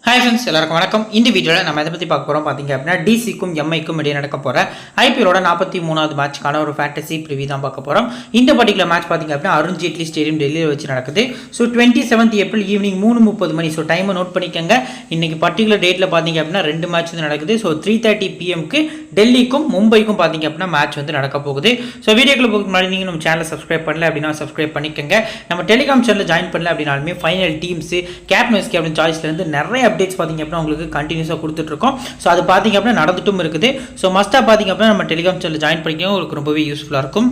Hi friends, எல்லாருக்கும் வணக்கம். இந்த வீடியோவில் நம்ம எதை பற்றி பார்க்க போகிறோம் பார்த்தீங்க அப்படின்னா டிசிக்கும் எம்ஐக்கும் இடையே நடக்க போகிற ஐபிஎலோட 43வது மேட்ச்க்கான ஒரு ஃபேண்டசி ப்ரிவியூ தான் பார்க்க போகிறோம். இந்த பர்டிகுலர் மேட்ச் பார்த்தீங்க அப்படின்னா அருண் ஜேட்லி ஸ்டேடியம் டெல்லியில் வச்சு நடக்குது. ஸோ 27 ஏப்ரல் ஈவினிங் 3:30 மணி. ஸோ டைமை நோட் பண்ணிக்கோங்க. இன்றைக்கி பர்டிகுலர் டேட்டில் பார்த்தீங்க அப்படின்னா 2 மேட்ச் வந்து நடக்குது. ஸோ 3:30 PM டெல்லிக்கும் மும்பைக்கும் பார்த்தீங்க அப்படின்னா மேட்ச் வந்து நடக்க போகுது. ஸோ வீடியோக்குள்ள போகிறதுக்கு முன்னாடி நீங்கள் நம்ம சேனலை சப்ஸ்கிரைப் பண்ணல அப்படின்னா சப்ஸ்கிரைப் பண்ணிக்கோங்க. நம்ம டெலிகிராம் சேனலில் ஜாயின் பண்ணல அப்படின்னாலுமே ஃபைனல் டீம்ஸு கேப்டன் கேப்டன் சாய்ஸ்லேருந்து நிறைய அப்டேட்ஸ் பார்த்தீங்க அப்படின்னா உங்களுக்கு கண்டினியூஸாக கொடுத்துட்ருக்கோம். ஸோ அது பார்த்தீங்க அப்படின்னா நடந்துட்டும் இருக்குது. ஸோ மஸ்ட்டாக பார்த்தீங்க அப்படின்னா நம்ம டெலிகிராம் சேனலில் ஜாயின் பண்ணிக்கோங்க. உங்களுக்கு ரொம்பவே யூஸ்ஃபுல்லாக இருக்கும்.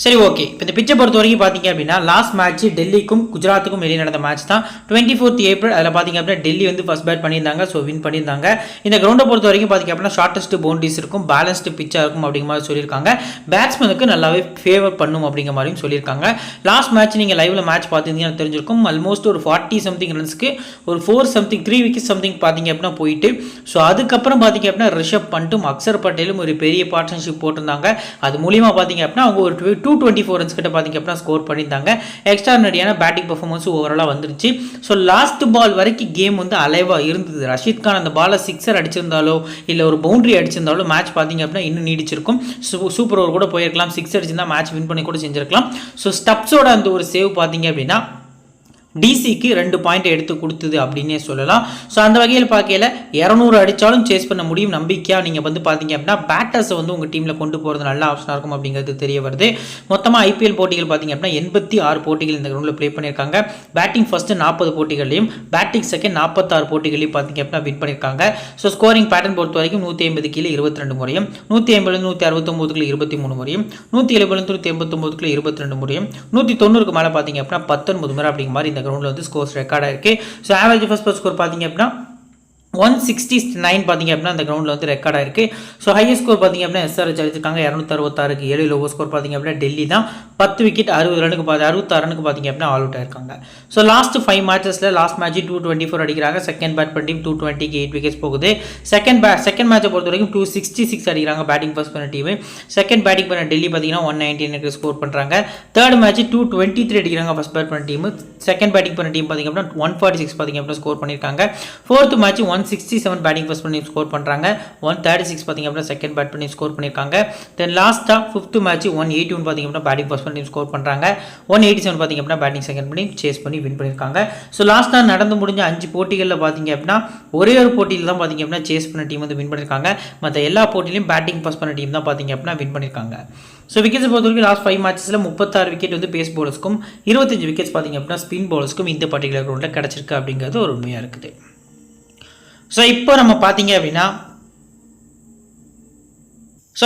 சரி, ஓகே. இப்போ இந்த பிச்சை பொறுத்த வரைக்கும் பார்த்தீங்க அப்படின்னா லாஸ்ட் மேட்ச் டெல்லிக்கும் குஜராத்துக்கும் வெளியே நடந்த மேட்ச் தான் 24 ஏப்ரல். அதில் பார்த்தீங்க அப்படின்னா டெல்லி வந்து ஃபர்ஸ்ட் பேட் பண்ணியிருந்தாங்க. ஸோ வின் பண்ணியிருந்தாங்க. இந்த கிரௌண்டை பொறுத்த வரைக்கும் பார்த்தீங்க அப்படின்னா ஷார்ட்டஸ்ட் பவுண்டரிஸ் இருக்கும், பேலன்ஸ்டு பிச்சாக இருக்கும் அப்படிங்கிற மாதிரி சொல்லியிருக்காங்க. பேட்ஸ்மேனுக்கு நல்லாவே ஃபேவர் பண்ணும் அப்படிங்கிற மாதிரியும் சொல்லியிருக்காங்க. லாஸ்ட் மேட்ச் நீங்கள் லைவ்ல மேட்ச் பார்த்துருந்தீங்கன்னா தெரிஞ்சிருக்கும். ஆல்மோஸ்ட் ஒரு 40 சம்திங் ரன்ஸ்க்கு ஒரு 3 விக்கெட் சம்திங் பார்த்தீங்க அப்படின்னா போயிட்டு, ஸோ அதுக்கப்புறம் பார்த்தீங்க அப்படின்னா ரிஷப் பண்ட்டும் அக்சர் பட்டேலும் ஒரு பெரிய பார்ட்னர்ஷிப் போட்டிருந்தாங்க. அது மூலியமாக பார்த்தீங்க அப்படின்னா அவங்க ஒரு 224 ரன்ஸ் கிட்ட பார்த்தீங்க அப்படின்னா ஸ்கோர் பண்ணியிருந்தாங்க. எக்ஸ்ட்ரானரியான பேட்டிங் பர்ஃபார்மன்ஸ் ஓவராலாக வந்துருச்சு. ஸோ லாஸ்ட் பால் வரைக்கும் கேம் வந்து அலைவாக இருந்தது. ரஷீத் கான் அந்த பாலை சிக்ஸர் அடிச்சிருந்தாலோ இல்லை ஒரு பவுண்டரி அடிச்சிருந்தாலோ மேட்ச் பார்த்தீங்க அப்படின்னா இன்னும் நீடிச்சிருக்கும். சூப்பர் ஓவர் கூட போயிருக்கலாம். சிக்ஸ் அடிச்சிருந்தா மேட்ச் வின் பண்ணி கூட செஞ்சிருக்கலாம். ஸோ ஸ்டப்ஸோட அந்த ஒரு சேவ் பார்த்தீங்க அப்படின்னா டிசிக்கு 2 பாயிண்ட் எடுத்து கொடுத்தது அப்படின்னே சொல்லலாம். ஸோ அந்த வகையில் பார்க்கல 200 அடித்தாலும் சேஸ் பண்ண முடியும் நம்பிக்கையாக நீங்கள் வந்து பார்த்தீங்க அப்படின்னா பேட்டர்ஸை வந்து உங்கள் டீமில் கொண்டு போகிறது நல்ல ஆப்ஷனாக இருக்கும் அப்படிங்கிறது தெரிய வருது. மொத்தமாக ஐபிஎல் போட்டிகள் பார்த்தீங்க அப்படின்னா 86 போட்டிகள் இந்த கிரௌண்டில் ப்ளே பண்ணியிருக்காங்க. பேட்டிங் ஃபஸ்ட்டு 40 போட்டிகளையும் பேட்டிங் செகண்ட் 46 போட்டிகளையும் பார்த்தீங்க அப்படின்னா வின் பண்ணியிருக்காங்க. ஸோ ஸ்கோரிங் பேட்டர்ன் பொறுத்த வரைக்கும் 150 கீழே 22 முறையும், 150 169 23 முறையும், 170 189 22 முறையும், 190க்கு மேலே பார்த்தீங்க அப்படின்னா 19 முறை அப்படிங்கிற மாதிரி இந்த கிரவுண்டில் வந்து ஸ்கோர்ஸ் ரெக்கார்டாக இருக்குது. ஸோ ஆவரேஜ் ஃபர்ஸ்ட் ஸ்கோர் பார்த்தீங்க அப்படின்னா 169 பார்த்தீங்க அப்படின்னா அந்த கிரவுண்டில் வந்து ரெக்கார்டாக இருக்குது. ஸோ ஹையஸ்ட் ஸ்கோர் பார்த்தீங்க அப்படின்னா எஸ்ஆர்ஹெச் அடிச்சிருக்காங்க 266க்கு 7. லோவோ ஸ்கோர் பார்த்தீங்க அப்படின்னா டெல்லி தான் 10 விக்கெட் 60 ரனுக்கு 66 ரனுக்கு பார்த்தீங்க அப்படின்னா ஆல் அவுட் ஆயிருக்காங்க. ஸோ லாஸ்ட் 5 மேட்சஸில் லாஸ்ட் மேட்ச் 224 அடிக்கிறாங்க. செகண்ட் பேட் பண்ண டீம் 220க்கு 8 விக்கெட்ஸ் போகுது. செகண்ட் மேட்சை பொறுத்த வரைக்கும் 266 அடிக்கிறாங்க பேட்டிங் ஃபர்ஸ்ட் பண்ண டீம். செகண்ட் பேட்டிங் பண்ண டெல்லி பார்த்தீங்கன்னா 119 ஸ்கோர் பண்ணுறாங்க. தேர்ட் மேட்ச் 223 அடிக்கிறாங்க ஃபர்ஸ்ட் பேட் பண்ண டீம். செகண்ட் பேட்டிங் பண்ண டீம் பார்த்தீங்க அப்படின்னா 146 பார்த்தீங்க அப்படின்னா ஸ்கோர் பண்ணியிருக்காங்க. ஃபோர்த் மேட்ச் 167 பேட்டிங் ஃபர்ஸ்ட் பண்ணி ஸ்கோர் பண்ணுறாங்க. 136 பார்த்தீங்க அப்படின்னா செகண்ட் பேட் பண்ணி ஸ்கோர் பண்ணியிருக்காங்க. தென் லாஸ்ட்டாக 5th மேட்ச் 181 பார்த்தீங்க அப்படின்னா பேட்டிங் ஃபர்ஸ்ட் பண்ணி ஸ்கோர் பண்ணுறாங்க. 187 பார்த்தீங்க அப்படின்னா பேட்டிங் செகண்ட் பண்ணி சேஸ் பண்ணி வின் பண்ணியிருக்காங்க. ஸோ லாஸ்ட்டாக நடந்து முடிஞ்ச 5 போட்டிகளில் பார்த்தீங்க அப்படின்னா ஒரே ஒரு போட்டியில் தான் பார்த்தீங்க அப்படின்னா சேஸ் பண்ண டீம் வந்து வின் பண்ணியிருக்காங்க. மற்ற எல்லா போட்டியிலையும் பேட்டிங் ஃபர்ஸ்ட் பண்ண டீம் தான் பார்த்தீங்க அப்படின்னா வின் பண்ணியிருக்காங்க. ஸோ விக்கெட்ஸ் பொறுத்த வரைக்கும் லாஸ்ட் 5 மேட்சஸில் 36 விக்கெட் வந்து பேஸ் பவுலர்ஸ்க்கும் 25 விக்கெட்ஸ் பார்த்தீங்க அப்படின்னா ஸ்பின் பவுலர்ஸ்க்கும் இந்த பர்டிகுலர் கிரவுண்டில் கிடச்சிருக்கு அப்படிங்கிறது ஒரு உண்மையாக இருக்குது. ஸோ இப்போ நம்ம பார்த்தீங்க அப்படின்னா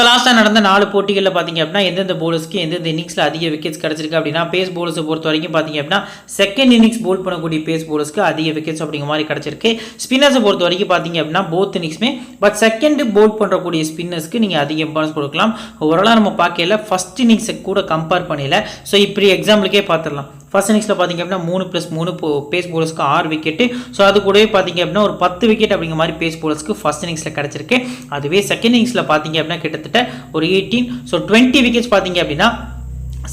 லாஸ்ட்டாக நடந்த 4 போட்டிகளில் பார்த்தீங்க அப்படின்னா எந்தெந்த போலர்ஸ்க்கு எந்தெந்த இன்னிங்ஸில் அதிக விக்கெட்ஸ் கிடச்சிருக்கு அப்படின்னா பேஸ் போலர்ஸை பொறுத்த வரைக்கும் பார்த்தீங்க அப்படின்னா செகண்ட் இன்னிங்ஸ் போல் பண்ணக்கூடிய பேஸ் போலர்ஸ்க்கு அதிக விக்கெட்ஸ் அப்படிங்கிற மாதிரி கிடச்சிருக்கு. ஸ்பின்னர்ஸை பொறுத்த வரைக்கும் பார்த்தீங்க அப்படின்னா போத் இன்னிங்ஸுமே பட் செகண்ட் போல் பண்ணுறக்கூடிய ஸ்பின்னர்ஸ்க்கு நீங்கள் அதிக இம்பார்ட்டன்ஸ் கொடுக்கலாம். ஓவராலாக நம்ம பார்க்கல ஃபர்ஸ்ட் இன்னிங்ஸை கூட கம்பேர் பண்ணல. ஸோ இப்படி எக்ஸாம்பிளுக்கே பார்த்துடலாம். ஃபர்ஸ்ட் இன்னிங்ஸில் பார்த்தீங்க அப்படின்னா 3+3 பேஸ் போலர்ஸ்க்கு 6 விக்கெட்டு. ஸோ அது கூடவே பார்த்தீங்க அப்படின்னா ஒரு 10 விக்கெட் அப்படிங்கிற மாதிரி பேஸ் போலர்ஸ்க்கு ஃபர்ஸ்ட் இன்னிங்ஸில் கிடச்சிருக்கு. அதுவே செகண்ட் இன்னிங்ஸில் பார்த்தீங்க அப்படின்னா கிட்டத்தட்ட ஒரு 18 ஸோ 20 விக்கெட்ஸ் பார்த்தீங்க அப்படின்னா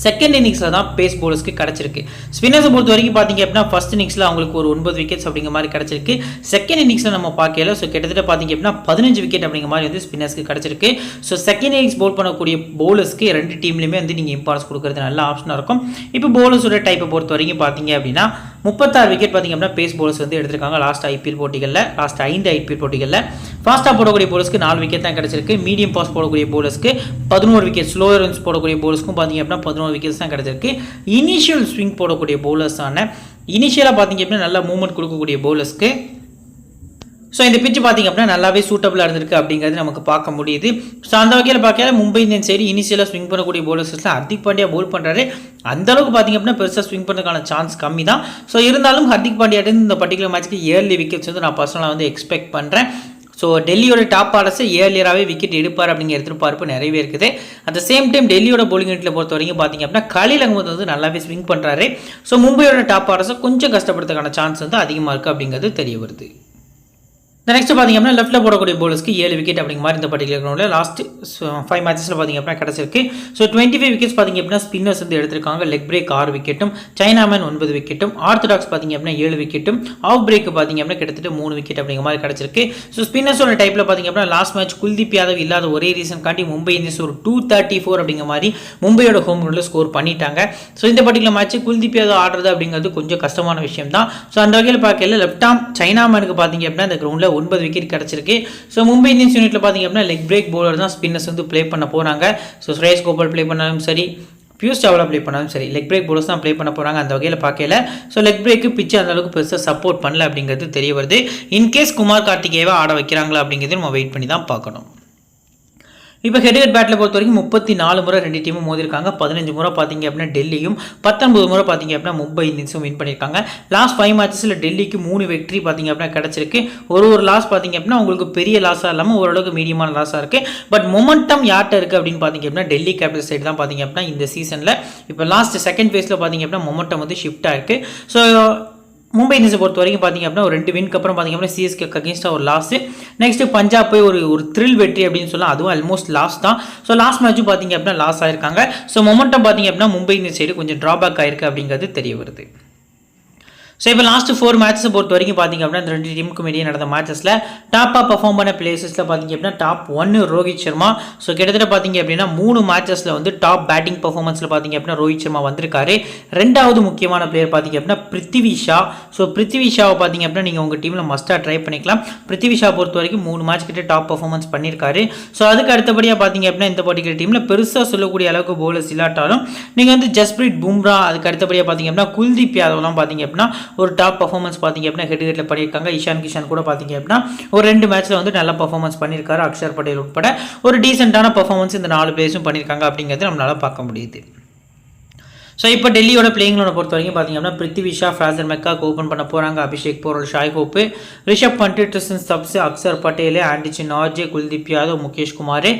செகண்ட் இன்னிங்ஸில் தான் பேஸ் போலர்ஸ்க்கு கிடச்சிருக்கு. ஸ்பின்னர்ஸை பொறுத்த வரைக்கும் பார்த்தீங்க அப்படின்னா ஃபர்ஸ்ட் இன்னிங்ஸில் அவங்களுக்கு ஒரு 9 விக்கெட்ஸ் அப்படிங்கிற மாதிரி கிடச்சிருக்கு. செகண்ட் இன்னிங்ஸில் நம்ம பார்க்கல. ஸோ கிட்டத்தட்ட பார்த்தீங்க அப்படின்னா 15 விக்கெட் அப்படிங்கிற மாதிரி வந்து ஸ்பின்னர்ஸ்க்கு கிடச்சிருக்கு. ஸோ செகண்ட் இன்னிங்ஸ் போல் பண்ணக்கூடிய போலர்ஸ்க்கு 2 டீம்லையுமே வந்து நீங்கள் இம்பார்ட்டன்ஸ் கொடுக்குறது நல்ல ஆப்ஷனாக இருக்கும். இப்போ போலர்ஸோட டைப்பை பொறுத்த வரைக்கும் பார்த்தீங்க அப்படின்னா 36 விக்கெட் பார்த்தீங்க அப்படின்னா பேஸ் போலர்ஸ் வந்து எடுத்திருக்காங்க லாஸ்ட் ஐபிஎல் போட்டிகளில். லாஸ்ட் 5 ஐபிஎல் போட்டிகளில் ஃபாஸ்ட்டாக போடக்கூடிய போலர்ஸ்க்கு 4 விக்கெட் தான் கிடச்சிருக்கு. மீடியம் பாஸ் போடக்கூடிய போலர்ஸ்க்கு 11 விக்கெட், ஸ்லோவர் ரன்ஸ் போடக்கூடிய போலர்ஸ்க்கும் பார்த்தீங்க அப்படின்னா 11 விக்கெட்ஸ் தான் கிடச்சிருக்கு. இனிஷியல் ஸ்விங் போடக்கூடிய போலர்ஸான இனிஷியலாக பார்த்தீங்க அப்படின்னா நல்லா மூவ்மெண்ட் கொடுக்கக்கூடிய போலர்ஸ்க்கு ஸோ இந்த பிச்சு பார்த்தீங்க அப்படின்னா நல்லாவே சூட்டபிளாக இருந்திருக்கு அப்படிங்கிறது நமக்கு பார்க்க முடியுது. ஸோ அந்த வகையில் பார்க்கல மும்பை இந்தியன்ஸ் சைடு இனிஷியலாக ஸ்விங் பண்ணக்கூடிய போலர்ஸ்லாம் ஹர்திக் பாண்டியா போல் பண்ணுறாரு. அந்தளவுக்கு பார்த்தீங்க அப்படின்னா பெருசாக ஸ்விங் பண்ணுறதுக்கான சான்ஸ் கம்மி தான். ஸோ இருந்தாலும் ஹர்திக் பாண்டியாட்டு இந்த பர்டிகுலர் மேட்ச்க்கு ஏர்லி விக்கெட்ஸ் வந்து நான் பர்சனலாக வந்து எக்ஸ்பெக்ட் பண்ணுறேன். ஸோ டெல்லியோட டாப் ஆர்டர்ஸை ஏர்லியராகவே விக்கெட் எடுப்பார் அப்படிங்கிற எதிர்பார்ப்பு நிறையவே இருக்குது. அட் த சேம் டைம் டெல்லியோட போலிங் யூனிட்டில் பொறுத்த வரைக்கும் பார்த்தீங்க அப்படின்னா கலீல் அகமது வந்து நல்லாவே ஸ்விங் பண்ணுறாரு. ஸோ மும்பையோட டாப் ஆர்டர்ஸை கொஞ்சம் கஷ்டப்படுறதுக்கான சான்ஸ் வந்து அதிகமாக இருக்குது அப்படிங்கிறது தெரிய வருது. நெக்ஸ்ட் பார்த்தீங்க அப்படின்னா லெஃப்ட்டில் போடக்கூடிய போலர்ஸ்க்கு 7 விக்கெட் அப்படிங்கிற மாதிரி இந்த பர்டிகுலர் கிரௌண்டில் லாஸ்ட் 5 மேட்சஸில் பார்த்தீங்க அப்படின்னா கிடச்சிருக்கு. ஸோ 25 விக்கெட்ஸ் பார்த்தீங்க அப்படின்னா ஸ்பின்னர்ஸ் வந்து எடுத்திருக்காங்க. லெக் பிரேக் 6 விக்கெட்டும், சைனாமேன் 9 விக்கெட்டும், ஆர்த்தடாக்ஸ் பார்த்தீங்க அப்படின்னா 7 விக்கெட்டும், ஆஃப் பிரேக் பார்த்தீங்க அப்படின்னா கிட்டத்தட்ட 3 விக்கெட் அப்படிங்கிற மாதிரி கிடச்சிருக்கு. ஸோ ஸ்பின்னர்ஸோட டைப்பில் பார்த்தீங்க அப்படின்னா லாஸ்ட் மேட்ச் குல்தீப் யாதவ் இல்லாத ஒரே ரீசன் காட்டி மும்பை இந்தியன்ஸ் ஒரு 234 அப்படிங்கிற மாதிரி மும்பையோட ஹோம் கிரௌண்டில் ஸ்கோர் பண்ணிட்டாங்க. ஸோ இந்த பர்டிகுலர் மேட்ச் குல்தீப் யாதவ் ஆடுறது அப்படிங்கிறது கொஞ்சம் கஷ்டமான விஷயம் தான். ஸோ அந்த வகையில் பார்க்கல லெஃப்ட் ஆர்ம் சைனாமேனுக்கு பார்த்தீங்க அப்படின்னா இந்த கிரௌண்டில் 9 விக்கெட் கிடச்சிருக்கு. ஸோ மும்பை இந்தியன்ஸ் யூனிட்ல பார்த்தீங்க அப்படின்னா லெக் பிரேக் பவுலர் தான் ஸ்பின்னர்ஸ் வந்து ப்ளே பண்ண போகிறாங்க. ஸோ ஸ்ரேயஸ் கோபால் ப்ளே பண்ணாலும் சரி, பியூஷ் சாவ்லா ப்ளே பண்ணாலும் சரி, லெக் பிரேக் பவுலர்ஸ் தான் ப்ளே பண்ண போகிறாங்க. அந்த வகையில் பார்க்கல ஸோ லெக் பிரேக்கு பிச்சு அந்த அளவுக்கு பெருசாக சப்போர்ட் பண்ணல அப்படிங்கிறது தெரிய வருது. இன்கேஸ் குமார் கார்த்திகேயவை ஆட வைக்கிறாங்களா அப்படிங்கிறது நம்ம வெயிட் பண்ணி தான் பார்க்கணும். இப்போ ஹெட் ஹெட் பேட்டில் பொறுத்த வரைக்கும் 34 முறை ரெண்டு டீமும் மோதிருக்காங்க. 15 முறை பார்த்தீங்க அப்படின்னா டெல்லியும், 19 முறை பார்த்தீங்க அப்படின்னா மும்பை இந்தியன்ஸும் வின் பண்ணியிருக்காங்க. லாஸ்ட் 5 மேட்சஸில் டெல்லிக்கு 3 வெற்றி பார்த்தீங்க அப்படின்னா கிடச்சிருக்கு. ஒரு லாஸ் பார்த்தீங்க அப்படின்னா உங்களுக்கு பெரிய லாஸாக இல்லாமல் ஓரளவுக்கு மீடியமான லாஸாக இருக்குது. பட் மொமெண்டம் யார்கிட்ட இருக்குது அப்படின்னு பார்த்தீங்க அப்படின்னா டெல்லி கேபிட்டல் சைடு தான் பார்த்தீங்க அப்படின்னா இந்த சீசனில் இப்போ லாஸ்ட் செகண்ட் ஃபேஸில் பார்த்தீங்க அப்படின்னா மொமெண்டம் வந்து ஷிஃப்ட் ஆயிருக்கு. ஸோ மும்பை இந்தியன்ஸை பொறுத்த வரைக்கும் பார்த்தீங்க அப்படின்னா ஒரு 2 வின்க்கு அப்புறம் பார்த்தீங்க அப்படின்னா சிஎஸ்கே அகேன்ஸ்டாக ஒரு லாஸ். நெக்ஸ்ட் பஞ்சாப் போய் ஒரு த்ரில் வெற்றி அப்படின்னு சொல்லலாம், அதுவும் ஆல்மோஸ்ட் லாஸ் தான். ஸோ லாஸ்ட் மேட்சும் பார்த்தீங்க அப்படின்னா லாஸ் ஆயிருக்காங்க. ஸோ மொமெண்டம் பார்த்தீங்க அப்படின்னா மும்பை இந்தியன்ஸ் சைடு கொஞ்சம் ட்ராபேக் ஆயிருக்கு அப்படிங்கிறது தெரிய வருது. ஸோ இப்போ லாஸ்ட் 4 மேட்சஸை பொறுத்த வரைக்கும் பார்த்தீங்க அப்படின்னா இந்த 2 டீமுக்கும் இடையே நடந்த மேட்சஸில் டாப்பாக பர்ஃபார்ம் பண்ண பிளேசஸில் பார்த்தீங்க அப்படின்னா டாப் 1 ரோஹித் சர்மா. ஸோ கிட்டத்தட்ட பார்த்தீங்க அப்படின்னா 3 மேட்சஸில் வந்து டாப் பேட்டிங் பர்ஃபார்மன்ஸில் பார்த்தீங்க அப்படின்னா ரோஹித் சர்மா வந்திருக்காரு. ரெண்டாவது முக்கியமான பிளேயர் பார்த்தீங்க அப்படின்னா பிருத்திவி ஷா. ஸோ பிருத்திவி ஷாவை பார்த்தீங்க அப்படின்னா நீங்கள் உங்கள் டீமில் மஸ்ட்டாக ட்ரை பண்ணிக்கலாம். பிருத்திவி ஷா பொறுத்த வரைக்கும் 3 மேட்ச் கிட்ட டாப் பர்ஃபார்மன்ஸ் பண்ணியிருக்காரு. ஸோ அதுக்கு அடுத்தபடியாக பார்த்தீங்க அப்படின்னா இந்த பர்டிகுலர் டீமில் பெருசாக சொல்லக்கூடிய அளவுக்கு போலர்ஸ் இல்லாட்டாலும் நீங்கள் வந்து ஜஸ்பிரீத் பும்ரா, அதுக்கு அடுத்தபடியாக பார்த்தீங்க அப்படின்னா குல்தீப் யாதவ்லாம் பார்த்தீங்க அப்படின்னா ஒரு டாப் பர்ஃபார்மன்ஸ் பார்த்தீங்க அப்படின்னா ஹெட் ஹெட்ல பண்ணியிருக்காங்க. இஷான் கிஷான் கூட பார்த்தீங்க அப்படின்னா ஒரு 2 மேட்ச்ல வந்து நல்ல பர்ஃபார்மன்ஸ் பண்ணியிருக்காரு. அக்ஷர் பட்டேல் உட்பட ஒரு டீசென்டான பர்ஃபார்மன்ஸ் இந்த 4 பிளேயர்ஸும் பண்ணியிருக்காங்க அப்படிங்கிறது நம்மளால பார்க்க முடியுது. ஸோ இப்போ டெல்லியோட பிளேயிங்களோட பொறுத்த வரைக்கும் பார்த்தீங்க அப்படின்னா Prithvi Shaw, Fraser McGurk open பண்ண போகிறாங்க. Abhishek Porel, Shai Hope, Rishabh Pant, Tristan Stubbs, Axar Patel, ஆண்டி நார்ஜே, குல்தீப் யாதவ், முகேஷ் குமார்,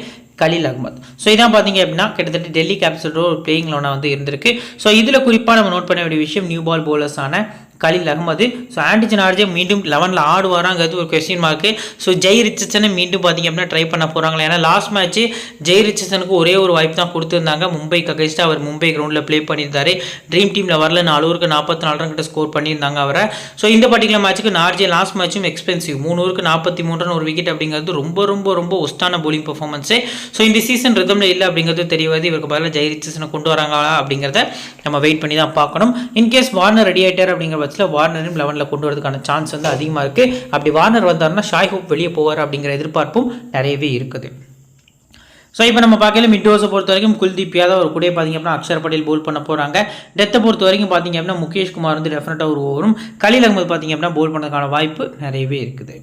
கலீல் அகமத். ஸோ இதான் பார்த்தீங்க அப்படின்னா கிட்டத்தட்ட டெல்லி கேபிட்டல்ஸோட ஒரு பிளேயிங் லோனாக வந்து இருந்திருக்கு. ஸோ இதில் குறிப்பாக நம்ம நோட் பண்ண வேண்டிய விஷயம் நியூ பால் போலர்ஸான கலீல் அகமது. ஸோ ஆண்டி நார்ஜே மீண்டும் 11ல் ஆடுவாராங்கிறது ஒரு கொஸ்டின் மார்க்கு. ஸோ ஜெய் ரிச்சர்சனை மீண்டும் பார்த்தீங்க அப்படின்னா ட்ரை பண்ண போகிறாங்களா? ஏன்னா லாஸ்ட் மேட்ச்சு ஜெய் ரிச்சர்சனுக்கு ஒரே ஒரு வாய்ப்பு தான் கொடுத்துருந்தாங்க. மும்பைக்கு அகைன்ஸ்டாக அவர் மும்பை கிரவுண்டில் ப்ளே பண்ணியிருந்தாரு. ட்ரீம் டீமில் வரல, 4 ஓவருக்கு 44 ரன் கிட்ட ஸ்கோர் பண்ணியிருந்தாங்க அவரை. ஸோ இந்த பர்டிகுலர் மேட்ச்சுக்கு நார்ஜே லாஸ்ட் மேட்சும் எக்ஸ்பென்சிவ், 3 ஓவருக்கு 43 ரன், ஒரு விக்கெட் அப்படிங்கிறது ரொம்ப ரொம்ப ரொம்ப ஒஸ்டான போலிங் பர்ஃபார்மன்ஸு. ஸோ இந்த சீசன் ரிதமில் இல்லை அப்படிங்கிறது தெரிய வருது. இவருக்கு பதிலாக ஜெய் ரிச்சர்சனை கொண்டு வராங்களா அப்படிங்கிறத நம்ம வெயிட் பண்ணி தான் பார்க்கணும். இன்கேஸ் வார்னர் ரெடி ஆகிட்டார் அப்படிங்கிற பட்சத்தில் வார்னரும் 11ல் கொண்டு வரதுக்கான சான்ஸ் வந்து அதிகமாக இருக்குது. அப்படி வார்னர் வந்தாருன்னா ஷாய் ஹோப் வெளியே போவார் அப்படிங்கிற எதிர்பார்ப்பும் நிறையவே இருக்குது. ஸோ இப்போ நம்ம பார்க்கல மிட் ஓவர்ஸை பொறுத்த வரைக்கும் குல்தீப் யாதவ் ஒரு கூட பார்த்தீங்க அப்படின்னா அக்ஷர் பட்டேல் போல் பண்ண போகிறாங்க. டெத்தை பொறுத்த வரைக்கும் பார்த்தீங்க அப்படின்னா முகேஷ் குமார் வந்து டெஃபினட்டாக ஒரு ஓவரும், கலீல் அகமது பார்த்தீங்க அப்படின்னா போல் பண்ணதுக்கான வாய்ப்பு நிறையவே இருக்குது.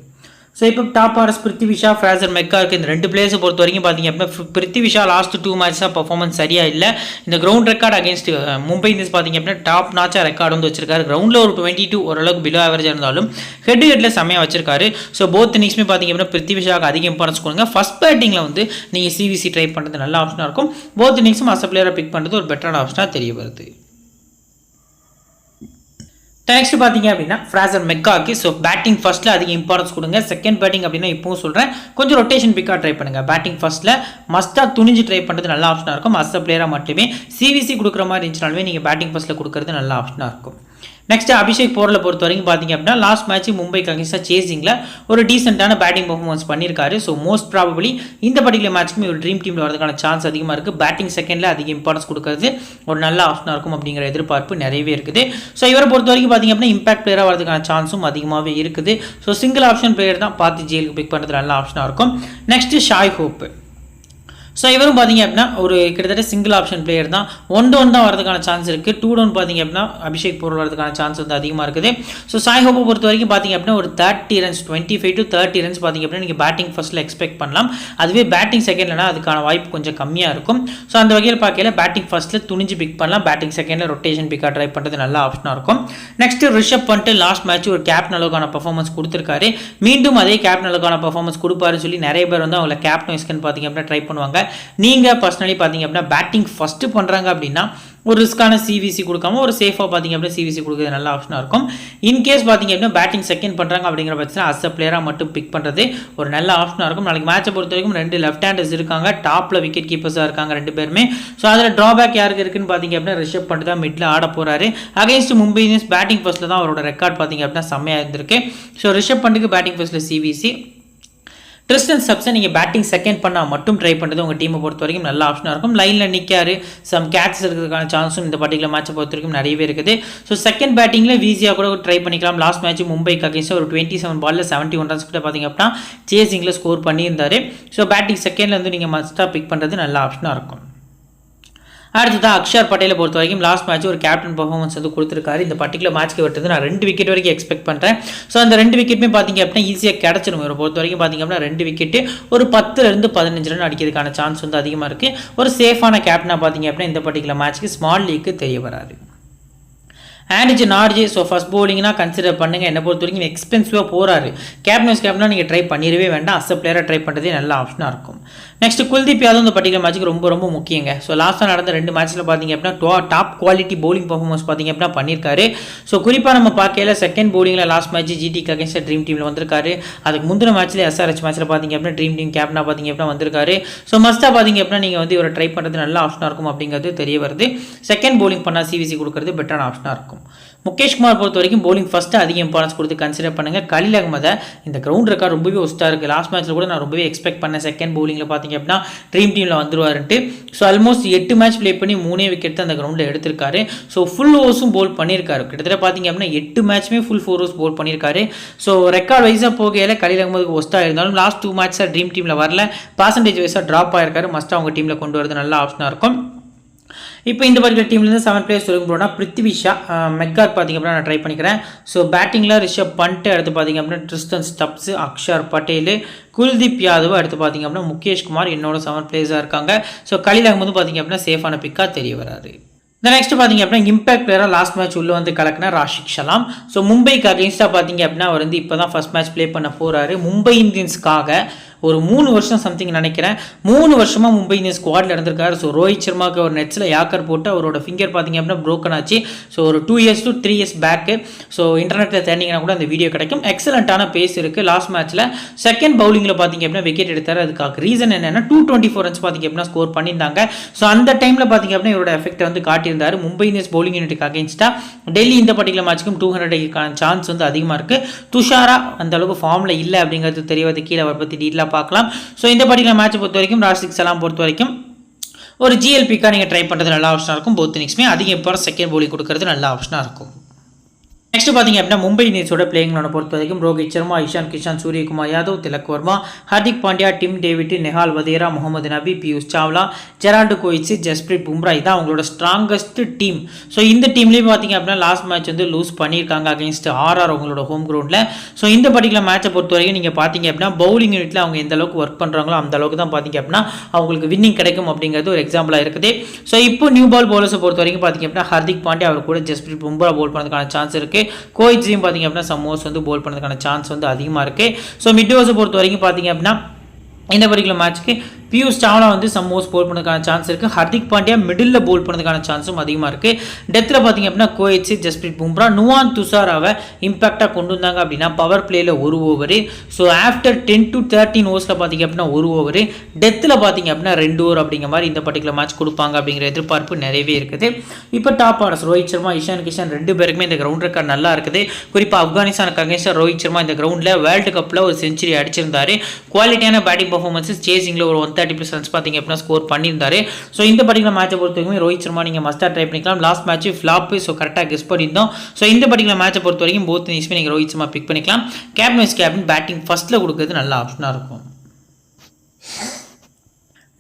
ஸோ இப்போ டாப் ஆர்எஸ் பிருத்திவி ஷா, ஃப்ராசர் மெக்காக், இந்த 2 பிளேயர்ஸை பொறுத்த வரைக்கும் பார்த்தீங்க அப்படின்னா பிருத்திவி ஷா லாஸ்ட் 2 மேட்ச்ஸாக பர்ஃபார்மன்ஸ் சரியாக இல்லை. இந்த ground record against Mumbai Indians பார்த்தீங்க அப்படின்னா டாப் நாச்சாக ரெக்கார்டு வந்து வச்சிருக்காரு. கிரவுண்டில் ஒரு 22 ஓரளவுக்கு பிலோ ஆவரேஜாக இருந்தாலும் ஹெட் ஹெட்டில் செம்மையாக வச்சிருக்காரு. ஸோ போத் இன்னிங்ஸுமே பார்த்தீங்க அப்படின்னா பிருத்திவி ஷாக்கு அதிக இம்பார்ட்டன்ஸ் கொடுங்க. ஃபர்ஸ்ட் பேட்டிங்கில் வந்து நீங்கள் சிவிசி ட்ரை பண்ணுறது நல்ல ஆப்ஷனாக இருக்கும். போத் இன்னிங்ஸும் அஸ் பிளேயராக பிக் பண்ணுறது ஒரு பெட்டரான ஆப்ஷனாக தெரிய வருது. நெக்ஸ்ட் பார்த்தீங்க அப்படின்னா ஃப்ராசர் மெக்காக்கு. ஸோ பேட்டிங் ஃபர்ஸ்ட்டில் அதிக இம்பார்ட்டன்ஸ் கொடுங்க. செகண்ட் பேட்டிங் அப்படின்னா இப்போவும் சொல்கிறேன், கொஞ்சம் ரொட்டேஷன் பிக்காக ட்ரை பண்ணுங்கள். பேட்டிங் ஃபர்ஸ்ட்டில் மஸ்ட்டாக துணிஞ்சு ட்ரை பண்ணுறது நல்ல ஆப்ஷனாக இருக்கும். அஸ் பிளேயராக மட்டுமே சிவிசி கொடுக்குற மாதிரி இருந்துச்சுனாலுமே நீங்கள் பேட்டிங் ஃபர்ஸ்ட்டில் கொடுக்குறது நல்ல ஆப்ஷனாக இருக்கும். நெக்ஸ்ட் அபிஷேக் போரலை பொறுத்த வரைக்கும் பார்த்தீங்க அப்படின்னா லாஸ்ட் மேட்ச் மும்பைக்கு அகேன்ஸ்டாக சேசிங்கில் ஒரு டீசென்ட்டான பேட்டிங் பர்ஃபார்மன்ஸ் பண்ணியிருக்காரு. ஸோ மோஸ்ட் ப்ராபபிளி இந்த பர்டிகுலர் மேட்ச்க்குமே ஒரு ட்ரீம் டீமில் வரதுக்கான சான்ஸ் அதிகமாக இருக்குது. பேட்டிங் செகண்டில் அதிக இம்பார்ட்டன்ஸ் கொடுக்கறது ஒரு நல்ல ஆப்ஷனாக இருக்கும் அப்படிங்கிற எதிர்பார்ப்பு நிறையவே இருக்குது. ஸோ இவரை பொறுத்த வரைக்கும் பார்த்தீங்க அப்படின்னா இம்பாக்ட் பிளேயராக வரதுக்கான சான்ஸும் அதிகமாகவே இருக்குது. ஸோ சிங்கிள் ஆப்ஷன் பிளேயர் தான் பார்த்து ஜெயிலுக்கு பிக் பண்ணுறது நல்ல ஆப்ஷனாக இருக்கும். Next ஷாய் hope. ஸோ இவரும் பார்த்தீங்க அப்படின்னா ஒரு கிட்டத்தட்ட சிங்கிள் ஆப்ஷன் பிளேயர் தான். 1-1 தான் வரதுக்கான சான்ஸ் இருக்குது. 2-1 பார்த்தீங்க அப்படின்னா அபிஷேக் போரல் வரதுக்கான சான்ஸ் வந்து அதிகமாக இருக்குது. ஸோ சாய் ஹோப்பை பொறுத்த வரைக்கும் பார்த்தீங்க அப்படின்னா ஒரு 30 ரன்ஸ் 25 to 30 ரன்ஸ் பார்த்தீங்க அப்படின்னா நீங்கள் பேட்டிங் ஃபர்ஸ்ட்டில் எக்ஸ்பெக்ட் பண்ணலாம். அதுவே பேட்டிங் செகண்ட்லனா அதுக்கான வாய்ப்பு கொஞ்சம் கம்மியாக இருக்கும். ஸோ அந்த வகையில் பார்க்கல பேட்டிங் ஃபர்ஸ்ட்டில் துணிஞ்சு பிக் பண்ணலாம். பேட்டிங் செகண்டில் ரொட்டேஷன் பிக்காக ட்ரை பண்ணுறது நல்ல ஆப்ஷனாக இருக்கும். Next Rishabh Pant last match ஒரு கேப்டன் அளவுக்கான பர்ஃபார்மன்ஸ் கொடுத்துருக்காரு. மீண்டும் அதே கேப்டன் அளவுக்கான பர்ஃபார்மன்ஸ் கொடுப்பாருன்னு சொல்லி நிறைய பேர் வந்து அவங்களை கேப்டன் வைஸ்கன் பார்த்தீங்க அப்படின்னா ட்ரை பண்ணுவாங்க. நீங்கள் பர்சனலி பார்த்தீங்க அப்படின்னா பேட்டிங் ஃபஸ்ட்டு பண்ணுறாங்க அப்படின்னா ஒரு ரிஸ்க்கான சிவிசி கொடுக்காம ஒரு சேஃபாக பார்த்தீங்க அப்படின்னா சிவிசி கொடுக்குறது நல்ல ஆப்ஷனாக இருக்கும். இன்கேஸ் பார்த்தீங்க அப்படின்னா பேட்டிங் செகண்ட் பண்ணுறாங்க அப்படிங்கிற பட்சத்தில் அஸ் அ பிளேயராக மட்டும் பிக் பண்ணுறது ஒரு நல்ல ஆப்ஷனாக இருக்கும். நாளைக்கு மேட்சை பொறுத்த வரைக்கும் 2 லெஃப்ட் ஹேண்டர்ஸ் இருக்காங்க, டாப்பில் விக்கெட் கீப்பர்ஸாக இருக்காங்க 2 பேருமே. ஸோ அதில் ட்ராபேக் யாருக்கு இருக்குன்னு பார்த்தீங்க அப்படின்னா ரிஷப் பண்ட் தான் மிடில் ஆட போகிறாரு. அகைன்ஸ்ட் மும்பை இந்தியன்ஸ் பேட்டிங் ஃபர்ஸ்ட்டில் தான் அவரோட ரெக்கார்ட் பார்த்தீங்க அப்படின்னா செம்மையாக இருந்திருக்கு. ஸோ ரிஷப் பண்ட்டுக்கு பேட்டிங் ஃபர்ஸ்ட்டில் சிவிசி, ட்ரிஸ்டன் ஸ்டப்ஸை நீங்கள் பேட்டிங் செகண்ட் பண்ணால் மட்டும் ட்ரை பண்ணுறது உங்கள் டீமை பொறுத்த வரைக்கும் நல்ல ஆப்ஷனாக இருக்கும். லைனில் நிற்காரு, சம் கேட்ச் இருக்கிறதுக்கான சான்ஸும் இந்த பர்டிகுலர் மேட்சை பொறுத்த வரைக்கும் நிறையவே இருக்குது. ஸோ செகண்ட் பேட்டிங்கில் வீசியாக கூட ட்ரை பண்ணிக்கலாம். லாஸ்ட் மேட்ச் மும்பைக்கு அகேன்ஸ்டாக ஒரு 27 பாலில் 71 ரன்ஸ் கிட்ட பார்த்தீங்க அப்படின்னா சேசிங்கில் ஸ்கோர் பண்ணியிருந்தார். ஸோ பேட்டிங் செகண்டில் வந்து நீங்கள் மஸ்ட்டாக பிக் பண்ணுறது நல்ல ஆப்ஷனாக இருக்கும். அடுத்ததான் அக்ஷர் பட்டேலை பொறுத்த வரைக்கும் லாஸ்ட் மேட்ச் ஒரு கேப்டன் பர்ஃபார்மன்ஸ் வந்து கொடுத்துருக்காரு. இந்த பர்டிகுலர் மேட்ச்க்கு விட்டது நான் 2 விக்கெட் வரைக்கும் எக்ஸ்பெக்ட் பண்ணுறேன். ஸோ அந்த 2 விக்கெட்டுமே பார்த்தீங்க அப்படின்னா ஈஸியாக கிடச்சிடும். இவரை பொறுத்த வரைக்கும் பார்த்தீங்க அப்படின்னா 2 விக்கெட்டு ஒரு 10 to 15 ரன் அடிக்கிறதுக்கான சான்ஸ் வந்து அதிகமாக இருக்குது. ஒரு சேஃபான கேப்டனாக பார்த்தீங்க அப்படின்னா இந்த பர்டிகுலர் மேட்ச்க்கு ஸ்மால் லீக்கு தெரிய வராது. Antigen RJ so first போலிங்னா consider பண்ணுங்கள். என்னை பொறுத்த வரைக்கும் எக்ஸ்பென்சிவாக போகிறாரு. கேப்டனா நீங்கள் ட்ரை பண்ணிடவே வேண்டாம். அஸ் அ பிளேயராக ட்ரை பண்ணுறதே நல்ல ஆப்ஷனாக இருக்கும். நெக்ஸ்ட் குல்தீப் யாதவ் இந்த பர்டிகுலர் மேட்ச்சுக்கு ரொம்ப முக்கியங்க. ஸோ லாஸ்ட்டாக நடந்த 2 மேட்ச்சில் பார்த்தீங்க அப்படின்னா டாப் குவாலிட்டி பவுலிங் பர்ஃபார்மன்ஸ் பார்த்தீங்க அப்படின்னா பண்ணியிருக்காரு. ஸோ குறிப்பாக நம்ம பார்க்கல செகண்ட் பவுலிங்கில் லாஸ்ட் மேட்ச் ஜிடிக்கு அகேன்ஸ்ட் ட்ரீம் டீமில் வந்திருக்காரு. அதுக்கு முந்தின மேட்ச்சில் எஸ்ஆர்ஹெச் மேட்ச்சில் பார்த்தீங்க அப்படின்னா ட்ரீம் டீம் கேப்டனாக பார்த்தீங்க அப்படின்னா வந்திருக்காரு. ஸோ மஸ்ட்டாக பார்த்தீங்க அப்படின்னா நீங்கள் வந்து இவரை ட்ரை பண்ணுறது நல்ல ஆப்ஷனாக இருக்கும் அப்படிங்கிறது தெரிய வருது. செகண்ட் பவுலிங் பண்ணால் சிவிசி கொடுக்குறது பெட்டரான ஆப்ஷனாக இருக்கும். முகேஷ் குமார் பொறுத்த வரைக்கும் பவுலிங் ஃபஸ்ட்டு அதிக இம்பார்ட்டன்ஸ் கொடுத்து கன்சிடர் பண்ணுங்கள். கலீல் அகமதை இந்த கிரவுண்ட் ரெக்கார்ட் ரொம்பவே ஒஸ்ட்டாக இருக்குது. லாஸ்ட் மேட்ச்சில் கூட நான் ரொம்பவே எக்ஸ்பெக்ட் பண்ணேன் செகண்ட் பவுலிங்கில் பார்த்தீங்க அப்படின்னா ட்ரீம் டீமில் வந்துருவாருன்ட்டு. ஸோ ஆல்மோஸ்ட் 8 மேட்ச் ப்ளே பண்ணி 3 விக்கெட் தான் அந்த கிரவுண்டில் எடுத்திருக்காரு. ஸோ ஃபுல் ஓவர்ஸும் போல் பண்ணியிருக்காரு. கிட்டத்தட்ட பார்த்தீங்க அப்படின்னா 8 மேட்ச்மே ஃபுல் 4 ஓவர்ஸ் போல் பண்ணியிருக்காரு. ஸோ ரெக்கார்ட் வைஸாக போகையில் கலீல் அகமதுக்கு ஒஸ்ட்டாக இருந்தாலும் லாஸ்ட் 2 மேட்ச்ஸாக ட்ரீம் டீமில் வரல, பர்சன்டேஜ் வைஸாக ட்ராப் ஆயிருக்காரு. மஸ்ட்டாக அவங்க டீமில் கொண்டு வரது நல்ல ஆப்ஷனாக இருக்கும். இப்போ இந்த பர்டிகுலர் டீம்லேருந்து 7 பிளேயர்ஸ் சொல்லுங்க போனால் பிருத்திவி ஷா, மெக்கார்ட் பார்த்தீங்க அப்படின்னா நான் ட்ரை பண்ணிக்கிறேன். ஸோ பேட்டிங்கில் ரிஷப் பண்ட், அடுத்து பார்த்தீங்க அப்படின்னா ட்ரிஸ்டன் ஸ்டப்ஸ், அக்ஷர் பட்டேல், குல்தீப் யாதவ், அடுத்து பார்த்தீங்க அப்படின்னா முகேஷ் குமார் என்னோட 7 பிளேயர்ஸாக இருக்காங்க. ஸோ கலீல் அகமது பார்த்தீங்க அப்படின்னா சேஃபான பிக்காக தெரிய வராது. நெக்ஸ்ட் பார்த்தீங்க அப்படின்னா இம்பாக்ட் பிளேயராக லாஸ்ட் மேட்ச் உள்ளே வந்து கலக்கினா ராஷிக் ஷலாம். ஸோ மும்பைக்கு அகேன்ஸ்டாக பார்த்தீங்க அப்படின்னா அவர் வந்து இப்போ தான் ஃபர்ஸ்ட் மேட்ச் ப்ளே பண்ண போகிறாரு. மும்பை இந்தியன்ஸ்க்காக ஒரு 3 வருஷம் சம்திங் நினைக்கிறேன் 3 வருஷமாக மும்பை இந்தியன்ஸ் ஸ்குவாடில் இருந்திருக்காரு. ஸோ ரோஹித் சர்மாவுக்கு ஒரு நெட்ஸில் யாக்கர் போட்டு அவரோட ஃபிங்கர் பார்த்தீங்க அப்படின்னா ப்ரோக்கன் ஆச்சு. ஸோ ஒரு 2 years to 3 years back. So இன்டர்நெட்டில் தேடிங்கன்னா கூட அந்த வீடியோ கிடைக்கும். எக்ஸலண்ட்டான பேஸ் இருக்குது. லாஸ்ட் மேட்ச்சில் செகண்ட் பவுலிங்கில் பார்த்தீங்க அப்படின்னா விக்கெட் எடுத்தார். அதுக்காக ரீசன் என்னென்னா 224 ரன்ஸ் பார்த்தீங்க அப்படின்னா ஸ்கோர் பண்ணியிருந்தாங்க. ஸோ அந்த டைமில் பார்த்தீங்க அப்படின்னா இவரோட எஃபெக்ட் வந்து காட்டியிருந்தார். மும்பை இந்தியன்ஸ் பவுலிங் யூனிட்டுக்கு அகேன்ஸ்டாக டெல்லி இந்த பர்டிகுலர் மேட்ச்சுக்கும் 200 சான்ஸ் வந்து அதிகமாக இருக்குது. துஷாரா அந்த அளவுக்கு ஃபார்மில் இல்லை அப்படிங்கிறது தெரியவது கீழே அவரை பற்றி டீட்டெயிலாக பார்க்கலாம். ஸோ இந்த பர்டிகுலர் மேட்சை பொறுத்த வரைக்கும் ராஷிக் ஷலாம் பொறுத்த வரைக்கும் ஒரு ஜிஎல்பிக்காக நீங்கள் ட்ரை பண்ணுறது நல்ல ஆப்ஷனாக இருக்கும். போத் இன்னிங்ஸ்மே அதிகம் இப்போ செகண்ட் பவுலிங் கொடுக்கறது நல்ல ஆப்ஷனாக இருக்கும். நெக்ஸ்ட் பார்த்தீங்க அப்படின்னா மும்பை இந்தியன்ஸோட பிளேயிங்களோட பொறுத்த வரைக்கும் ரோஹித் சர்மா, இஷான் கிஷான், சூரியகுமார் யாதவ், திலக் வர்மா, ஹர்திக் பாண்டியா, டிம் டேவிட், நெஹால் வதேரா, முகமது நபி, பியூஷ் சாவ்லா, ஜெரால்டு கோயிட்ஸ், ஜஸ்பிரீத் பும்ரா, இதான் அவங்களோட ஸ்ட்ராங்கஸ்ட் டீம். ஸோ இந்த டீம்லேயும் பார்த்தீங்க அப்படின்னா லாஸ்ட் மேட்ச் வந்து லூஸ் பண்ணியிருக்காங்க அகேன்ஸ்ட் ஆர்ஆர் அவங்களோட ஹோம் கிரவுண்டில். ஸோ இந்த பர்டிகுலர் மேட்சை பொறுத்த வரைக்கும் நீங்கள் பார்த்தீங்க அப்படின்னா பவுலிங் யூனிட்டில் அவங்க எந்த அளவுக்கு ஒர்க் பண்ணுறாங்களோ அந்த அளவுக்கு தான் பார்த்தீங்க அப்படின்னா அவங்களுக்கு வின்னிங் கிடைக்கும் அப்படிங்கிறது ஒரு எக்ஸாம்பிளாக இருக்குது. ஸோ இப்போ நியூ பால் பவுலர்ஸை பொறுத்த வரைக்கும் பார்த்தீங்க அப்படின்னா ஹர்திக் பாண்டியா அவர் கூட ஜஸ்பிரீத் பும்ரா போல் பண்ணதுக்கான சான்ஸ் இருக்குது. கோயிட்ஸையும் பார்த்தீங்க அப்படின்னா சம்மோஸ் வந்து போல் பண்ணதுக்கான சான்ஸ் வந்து அதிகமாக இருக்குது. ஸோ மிட் ஓவர்ஸை பொறுத்த வரைக்கும் பார்த்தீங்க அப்படின்னா இந்த பர்டிகுலர் மேட்ச்க்கு பியூஷ் சாவ்லா வந்து சம்மோஸ் போல் பண்ணதுக்கான சான்ஸ் இருக்குது. ஹர்திக் பாண்டியா மிடில் போல் பண்ணதுக்கான சான்ஸும் அதிகமாக இருக்குது. டெத்தில் பார்த்தீங்க அப்படின்னா கோயிட்ஸ், ஜஸ்பிரீத் பும்ரா, நுவான் துஷாராவை இம்பாக்டாக கொண்டு வந்தாங்க அப்படின்னா பவர் பிளேயில் 1 ஓவர். ஸோ ஆஃப்டர் 10 to 13 ஓவர்ஸில் பார்த்தீங்க அப்படின்னா 1 ஓவர், டெத்தில் பார்த்தீங்க அப்படின்னா 2 ஓவர் அப்படிங்கிற மாதிரி இந்த பர்டிகுலர் மேட்ச் கொடுப்பாங்க அப்படிங்கிற எதிர்பார்ப்பு நிறையவே இருக்குது. இப்போ டாப் ஆர்டர்ஸ் ரோஹித் சர்மா, இஷான் கிஷான் 2 பேருக்குமே இந்த கிரவுண்ட் ரெக்கார்ட் நல்லா இருக்குது. குறிப்பாக ஆப்கானிஸ்தானுக்கு அகேன்ஸ்டாக ரோஹித் சர்மா இந்த கிரவுண்டில் வேர்ல்டு கப்பில் ஒரு செஞ்சுரி அடிச்சிருந்தார். குவாலிட்டியான பேட்டிங் பர்ஃபார்மன்ஸஸ், சேசிங்கில் ஒரு 130+ ரன்ஸ் பார்த்தீங்க அப்படின்னா ஸ்கோர் பண்ணியிருந்தாரு. ஸோ இந்த பர்டிகுலர் மேட்சை பொறுத்த வரைக்கும் ரோஹித் சர்மா நீங்கள் மஸ்ட்டாக ட்ரை பண்ணிக்கலாம். லாஸ்ட் மேட்ச் ஃப்ளாப், ஸோ கரெக்டாக கெஸ் பண்ணியிருந்தோம். ஸோ இந்த பர்டிகுலர் மேட்சை பொறுத்த வரைக்கும் போத் இன்னிங்ஸ்மே நீங்கள் ரோஹித் சர்மா பிக் பண்ணிக்கலாம். கேப்டன் பேட்டிங் ஃபர்ஸ்ட்டில் கொடுக்குறது நல்ல ஆப்ஷனாக இருக்கும்.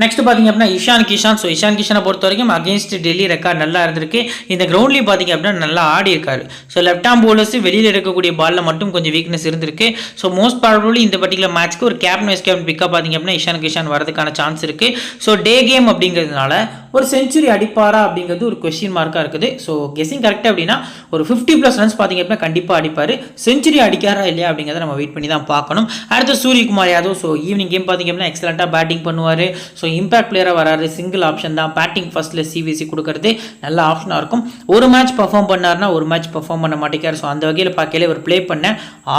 நெக்ஸ்ட் பார்த்தீங்க அப்படின்னா இஷான் கிஷான். ஸோ இஷான் கிஷானை பொறுத்த வரைக்கும் அகேன்ஸ்ட் டெல்லி ரெக்கார்ட் நல்லா இருந்திருக்கு. இந்த கிரவுண்ட்லேயும் பார்த்தீங்க அப்படின்னா நல்லா ஆடி இருக்காரு. ஸோ லெஃப்ட் ஆம் பவுலர்ஸ் வெளியில் இருக்கக்கூடிய பாலில் மட்டும் கொஞ்சம் வீக்னஸ் இருந்திருக்கு. ஸோ மோஸ்ட் ப்ராபபிலி இந்த பர்டிகுலர் மேட்ச்க்கு ஒரு கேப்டன் வைஸ் கேப்டன் பிக்கப் பார்த்தீங்க அப்படின்னா இஷான் கிஷான் வரதுக்கான சான்ஸ் இருக்குது. ஸோ டே கேம் அப்படிங்கிறதுனால ஒரு செஞ்சுரி அடிப்பாரா அப்படிங்கிறது ஒரு கொஸ்டின் மார்க்காக இருக்குது. ஸோ கெஸிங் கரெக்டாக அப்படின்னா ஒரு 50+ ரன்ஸ் பார்த்தீங்க அப்படின்னா கண்டிப்பாக அடிப்பார். செஞ்சுரி அடிக்காரா இல்லையா அப்படிங்கிறத நம்ம வெயிட் பண்ணி தான் பார்க்கணும். அடுத்து Suryakumar Yadav. So evening game பார்த்தீங்க அப்படின்னா எக்ஸலண்ட்டாக பேட்டிங் பண்ணுவார். ஸோ இம்பாக்ட் பிளேயராக வராரு. சிங்கிள் ஆப்ஷன் தான். பேட்டிங் ஃபர்ஸ்ட்டில் சிவிசி கொடுக்கறது நல்ல ஆப்ஷனாக இருக்கும். ஒரு மேட்ச் பர்ஃபார்ம் பண்ணார்னா ஒரு மேட்ச் பர்ஃபார்ம் பண்ண மாட்டேங்கார். ஸோ அந்த வகையில் பார்க்கல ஒரு ப்ளே பண்ண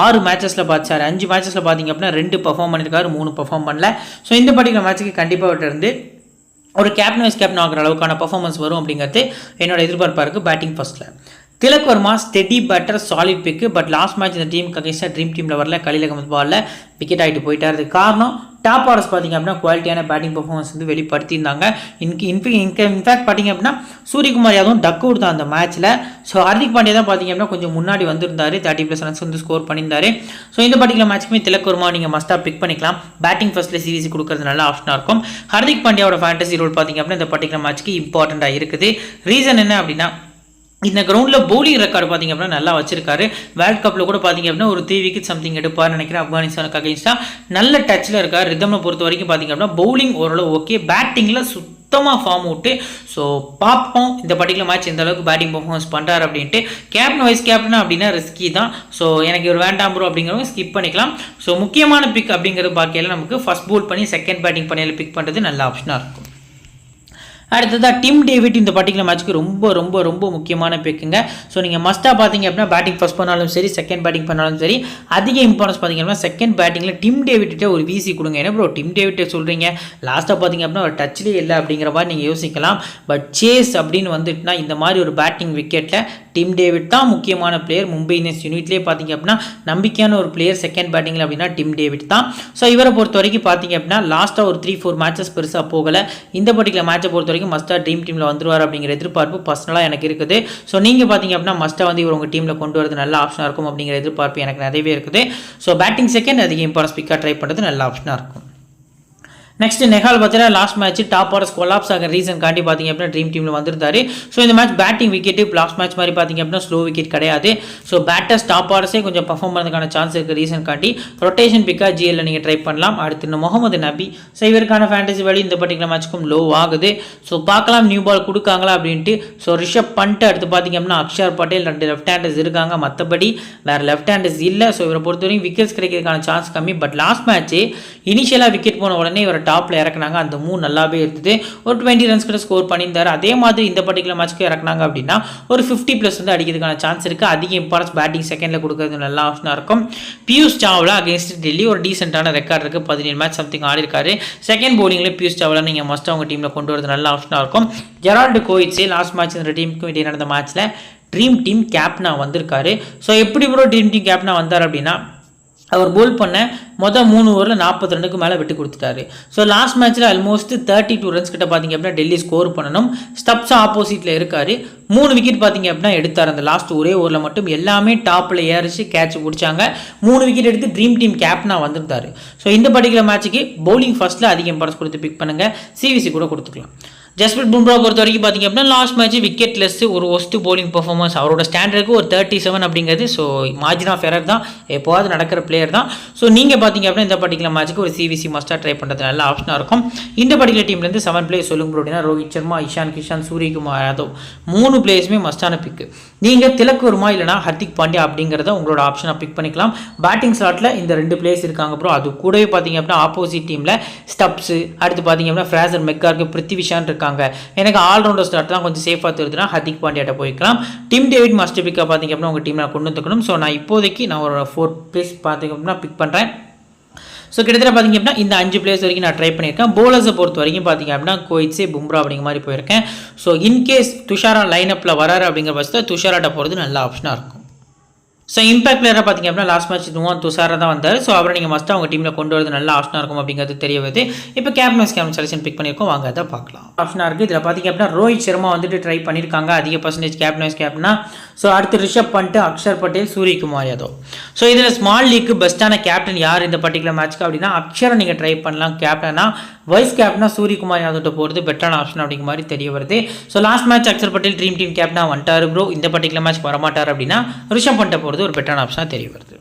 6 மேட்சஸில் பார்த்தார். 5 மேட்சஸில் பார்த்தீங்க அப்படின்னா 2 பர்ஃபார்ம் பண்ணியிருக்காரு, 3 பர்ஃபார்ம் பண்ணல. ஸோ இந்த பர்டிகுலர் மேட்ச்சுக்கு கண்டிப்பாக விட்டு இருந்து ஒரு கேப்டன் வைஸ் கேப்டன் ஆகிற அளவுக்கான பர்ஃபார்மன்ஸ் வரும் அப்படிங்கிறது என்னோட எதிர்பார்ப்பாக இருக்குது. பேட்டிங் ஃபர்ஸ்ட்டில் Tilak Varma steady batter, solid pick. But last match இந்த டீமுக்கு அகேன்ஸ்டாக ட்ரீம் டீமில் வரல. கலீல் அகமது பாலில் விக்கெட் ஆகிட்டு போயிட்டார். அதுக்கு காரணம் டாப் ஆர்டர்ஸ் பார்த்திங்க அப்படின்னா குவாலிட்டியான பேட்டிங் பர்ஃபார்மன்ஸ் வந்து வெளிப்படுத்தியிருந்தாங்க. இன்ஃபேக்ட் பார்த்திங்க அப்படின்னா சூரியகுமார் யாதவும் டக் அவுட் தான் அந்த மேட்ச்சில். ஸோ ஹார்திக் பாண்டியா தான் பார்த்திங்க அப்படின்னா கொஞ்சம் முன்னாடி வந்திருந்தார். 30+ ரன்ஸ் வந்து ஸ்கோர் பண்ணியிருந்தார். ஸோ இந்த பர்டிகுலர் மேட்ச்சுமே திலக் வர்மா நீங்கள் மஸ்ட்டாக பிக் பண்ணிக்கலாம். பேட்டிங் ஃபர்ஸ்ட்டில் சீரிஸ் கொடுக்குறது நல்ல ஆப்ஷனாக இருக்கும். ஹார்திக் பாண்டியாவோட ஃபேண்டசி ரோல் பார்த்திங்க அப்படின்னா இந்த பர்டிகுலர் மேட்ச்சுக்கு இம்பார்ட்டண்ட்டாக இருக்குது. ரீசன் என்ன அப்படின்னா இந்த கிரவுண்டில் பவுலிங் ரெக்கார்டு பார்த்திங்க அப்படின்னா நல்லா வச்சிருக்காரு. வேர்ல்ட் கப்பில் கூட பார்த்திங்க அப்படின்னா ஒரு 3 விக்கெட் சம்திங் எடுப்பார்னு நினைக்கிறேன். ஆப்கானிஸ்தானுக்கு அகேன்ஸ்டாக நல்ல டச்சில் இருக்கார். ரிதமை பொறுத்த வரைக்கும் பார்த்திங்க அப்படின்னா பவுலிங் ஓரளவு ஓகே, பேட்டிங்கில் சுத்தமாக ஃபார்ம் அவுட்டு. ஸோ பார்ப்போம் இந்த பர்டிகுலர் மேட்ச் எந்த அளவுக்கு பேட்டிங் பர்ஃபார்மன்ஸ் பண்ணுறாரு அப்படின்ட்டு. கேப்டன் வைஸ் கேப்டன் அப்படின்னா ரிஸ்கி தான். ஸோ எனக்கு ஒரு வேண்டாம் ப்ரோ அப்படிங்கிறவங்க ஸ்கிப் பண்ணிக்கலாம். ஸோ முக்கியமான பிக் அப்படிங்கிறது பார்க்கையில் நமக்கு ஃபர்ஸ்ட் போல் பண்ணி செகண்ட் பேட்டிங் பண்ணியில் பிக் பண்ணுறது நல்ல ஆப்ஷனாக இருக்கும். அடுத்ததாக டிம் டேவிட் இந்த பர்டிகுலர் மேட்ச்சுக்கு ரொம்ப ரொம்ப ரொம்ப முக்கியமான பிக்குங்க. ஸோ நீங்கள் மஸ்ட்டாக பார்த்தீங்க அப்படின்னா பேட்டிங் ஃபர்ஸ்ட் பண்ணாலும் சரி, செகண்ட் பேட்டிங் பண்ணாலும் சரி, அதிக இம்பார்ட்டன்ஸ் பார்த்தீங்க அப்படின்னா செகண்ட் பேட்டிங்கில் டிம் டேவிட்டே ஒரு வீசி கொடுங்க. என்ன ப்ரோ டிம் டேவிட்டே சொல்கிறீங்க, லாஸ்ட்டாக பார்த்தீங்க அப்படின்னா ஒரு டச்லேயே இல்லை அப்படிங்கிற மாதிரி நீங்கள் யோசிக்கலாம். பட் சேஸ் அப்படின்னு வந்துட்டுனா இந்த மாதிரி ஒரு பேட்டிங் விக்கெட்டில் டிம் டேவிட் தான் முக்கியமான பிளேயர். மும்பை இந்தியன்ஸ் யூனிட்லேயே பார்த்தீங்க அப்படின்னா நம்பிக்கையான ஒரு பிளேயர் செகண்ட் பேட்டிங்கில் அப்படின்னா டிம் டேவிட் தான். ஸோ இவரை பொறுத்த வரைக்கும் பார்த்தீங்க அப்படின்னா லாஸ்ட்டாக ஒரு 3-4 மேட்சஸ் பெருசாக போகலை. இந்த பர்டிகுலர் மேட்சை பொறுத்த வரைக்கும் மஸ்ட்டாக ட்ரீம் டீமில் வந்துருவார் அப்படிங்கிற எதிர்பார்ப்பு பர்சனலாக எனக்கு இருக்குது. ஸோ நீங்கள் பார்த்தீங்க அப்படின்னா மஸ்ட்டாக வந்து இவர் உங்கள் டீமில் கொண்டு வரது நல்ல ஆப்ஷனாக இருக்கும் அப்படிங்கிற எதிர்பார்ப்பு எனக்கு நிறையவே இருக்குது. ஸோ பேட்டிங் செகண்ட் அதிக இம்பார்ட்டன்ஸ் பிக்காக ட்ரை பண்ணுறது நல்ல ஆப்ஷனாக இருக்கும். நெக்ஸ்ட் நெஹால் பார்த்தீங்கன்னா last match top orders collapse ஆகிற ரீசன் காண்டி பார்த்தீங்க அப்படின்னா ட்ரீம் டீமில் வந்திருந்தாரு. ஸோ இந்த match batting wicket last match மாதிரி பார்த்தீங்க அப்படின்னா ஸ்லோ விக்கெட் கிடையாது. ஸோ பேட்டர்ஸ் டாப் ஆர்டர்ஸே கொஞ்சம் பர்ஃபார்ம் பண்ணுறதுக்கான சான்ஸ் இருக்குது ரீசன் காண்டி. ரொட்டேஷன் பிக்காக ஜிஎல்ல நீங்கள் ட்ரை பண்ணலாம். அடுத்து இந்த முகமது நபி. ஸோ இவருக்கான ஃபேண்டசி வேல்யூ இந்த பர்டிகுலர் மேட்ச்க்கும் லோ ஆகுது. ஸோ பார்க்கலாம் நியூ பால் கொடுக்காங்களா அப்படின்ட்டு. ஸோ ரிஷப் பண்ட் அடுத்து பார்த்தீங்க அப்படின்னா அக்ஷர் பட்டேல் 2 லெஃப்ட் ஹேண்டர்ஸ் இருக்காங்க, மற்றபடி வேறு லெஃப்ட் ஹேண்டர்ஸ் இல்லை. ஸோ இவரை பொறுத்தவரைக்கும் விக்கெட்ஸ் கிடைக்கிறதுக்கான சான்ஸ் கம்மி. பட் லாஸ்ட் மேட்ச்சு இனிஷியலாக விக்கெட் போன உடனே இவரை டாப்பில் இறக்குனாங்க. அந்த மூவ் நல்லாவே இருந்தது. ஒரு 20 ரன்ஸ் கிட்ட ஸ்கோர் பண்ணியிருந்தாரு. அதே மாதிரி இந்த பர்டிகுலர் மேட்ச்க்கு இறக்குனாங்க அப்படின்னா ஒரு 50+ வந்து அடிக்கிறதுக்கான சான்ஸ் இருக்குது. அதிக இம்பார்ட்டன்ஸ் பேட்டிங் செகண்டில் கொடுக்கறது நல்ல ஆப்ஷனாக இருக்கும். பியூஷ் சாவ்லா அகேன்ஸ்ட் டெல்லி ஒரு டீசென்ட்டான ரெக்கார்ட் இருக்குது. 17 மேட்ச் சம்திங் ஆடி இருக்காரு. செகண்ட் பவுலிங்கில் பியூஷ் சாவ்லா நீங்கள் மஸ்ட் அவங்க டீமில் கொண்டு வரது நல்ல ஆப்ஷனாக இருக்கும். ஜெரால்டு கோயிட்ஸே லாஸ்ட் மேட்ச் இந்த டீமுக்கும் இடையே நடந்த மேட்ச்சில் ட்ரீம் டீம் கேப்டனாக வந்திருக்காரு. ஸோ எப்படி ப்ரோ ட்ரீம் டீம் கேப்டனாக வந்தார் அப்படின்னா அவர் போல் பண்ண மொதல் 3 ஓவரில் 40 ரன்னுக்கு மேலே விட்டு கொடுத்துட்டாரு. ஸோ லாஸ்ட் மேட்ச்சில் ஆல்மோஸ்ட் 32 ரன்ஸ் கிட்ட பார்த்தீங்க அப்படின்னா டெல்லி ஸ்கோர் பண்ணணும். ஸ்டப்ஸ் ஆப்போசிட்டில் இருக்காரு. 3 விக்கெட் பார்த்தீங்க அப்படின்னா எடுத்தார். அந்த லாஸ்ட் ஒரே ஓவரில் மட்டும் எல்லாமே டாப்பில் ஏறிச்சு கேட்ச் பிடிச்சாங்க. 3 விக்கெட் எடுத்து ட்ரீம் டீம் கேப்டனாக வந்திருந்தாரு. ஸோ இந்த பர்டிகுலர் மேட்ச்சுக்கு பவுலிங் ஃபர்ஸ்ட்டில் அதிக இம்பார்ட்டன்ஸ் கொடுத்து பிக் பண்ணுங்கள். சிவிசி கூட கொடுத்துக்கலாம். ஜஸ்பிரிட் பும்ரா பொறுத்த வரைக்கும் பார்த்தீங்க அப்படின்னா லாஸ்ட் மேட்ச் விக்கெட் லெஸ் ஒரு ஒஸ்ட் போலிங் பர்ஃபார்மன்ஸ். அவரோட ஸ்டாண்டர்டுக்கு ஒரு 37 அப்படிங்கிறது. ஸோ மார்ஜின் ஆஃப் எரர் தான், எப்போவாது நடக்கிற பிளேயர் தான். ஸோ நீங்கள் பார்த்தீங்க அப்படின்னா இந்த பர்டிகுலர் மேட்ச்சுக்கு ஒரு சிவிசி மஸ்ட்டாக ட்ரை பண்ணுறது நல்ல ஆப்ஷனாக இருக்கும். இந்த பர்டிகுலர் டீம்லேருந்து 7 பிளேயர்ஸ் சொல்லுங்க ப்ரோ அப்படின்னா ரோஹித் சர்மா, இஷான் கிஷான், சூரியகுமார் யாதவ் 3 பிளேயர்ஸுமே மஸ்டான பிக்கு. நீங்கள் திலக் வர்மா இல்லைனா ஹர்திக் பாண்டியா அப்படிங்கிறத உங்களோட ஆப்ஷனாக பிக் பண்ணிக்கலாம். பேட்டிங் ஸ்லாட்டில் இந்த 2 பிளேயர்ஸ் இருக்காங்க ப்ரோ. அது கூடவே பார்த்தீங்க அப்படின்னா ஆப்போசிட் டீமில் ஸ்டப்ஸு அடுத்து பார்த்தீங்க அப்படின்னா ஃப்ராசர் மெக்கார்க்கு பிருத்திவிஷான் இருக்காங்க. எனக்கு ஆல்ரவுண்டர் ஸ்டார்ட் தான் கொஞ்சம் சேஃபாக தெரியுதுன்னா ஹர்திக் பாண்டியாட்ட போய்க்கலாம். டிம் டேவிட் மஸ்ட் பிக்காக பார்த்தீங்க அப்படின்னா உங்கள் டீமில் கொண்டு வந்துக்கணும். ஸோ நான் இப்போதைக்கு நான் ஒரு 4 பிளேஸ் பார்த்தீங்க அப்படின்னா பிக் பண்ணுறேன். ஸோ கிட்டத்தட்ட பார்த்தீங்க அப்படின்னா இந்த 5 பிளேஸ் வரைக்கும் நான் ட்ரை பண்ணியிருக்கேன். போலர்ஸை பொறுத்த வரைக்கும் பார்த்தீங்க அப்படின்னா கோயிட்ஸே பும்ரா அப்படிங்கிற மாதிரி போயிருக்கேன். ஸோ இன்கேஸ் துஷாரா லைனப்பில் வராரு அப்படிங்கிற பட்சத்தில் துஷாராட்ட போகிறது நல்ல ஆப்ஷனாக இருக்கும். ஸோ இம்பாக்ட் பிளேயராக பார்த்தீங்க அப்படின்னா லாஸ்ட் மேட்ச் நுவான் துஷாரா தான் வந்தார். ஸோ அவரை நீங்கள் மஸ்ட்டாக அவங்க டீமில் கொண்டு வரது நல்ல ஆப்ஷனாக இருக்கும் அப்படிங்கிறது தெரிய வருது. இப்போ கேப்டன் செலக்ஷன் பிக் பண்ணியிருக்கோம், வாங்க அதை பார்க்கலாம். ஆப்ஷனாக இருக்குது. இதில் பார்த்தீங்க அப்படின்னா ரோஹித் சர்மா வந்துட்டு ட்ரை பண்ணியிருக்காங்க அதிக பர்சன்டேஜ் கேப்டனா. ஸோ அடுத்து ரிஷப் பண்ட், அக்ஷர் பட்டேல், சூரியகுமார் யாதவ். ஸோ இதில் ஸ்மால் லீக்கு பெஸ்ட்டான கேப்டன் யார் இந்த பர்டிகுலர் மேட்ச்க்கு அப்படின்னா அக்ஷரை நீங்கள் ட்ரை பண்ணலாம் கேப்டனா. வைஸ் கேப்டனா சூரியகுமார் யாதவ்ட்ட போகிறது பெட்டரான ஆப்ஷன் அப்படிங்கிற மாதிரி தெரிய வருது. So last match Axar Patel dream team கேப்டனாக வந்துட்டார் ப்ரோ. இந்த பர்டிகுலர் மேட்ச் வரமாட்டார் அப்படின்னா ரிஷப் பண்ட்டை போகிறது ஒரு பெட்டரான ஆப்ஷனாக தெரிய வருது.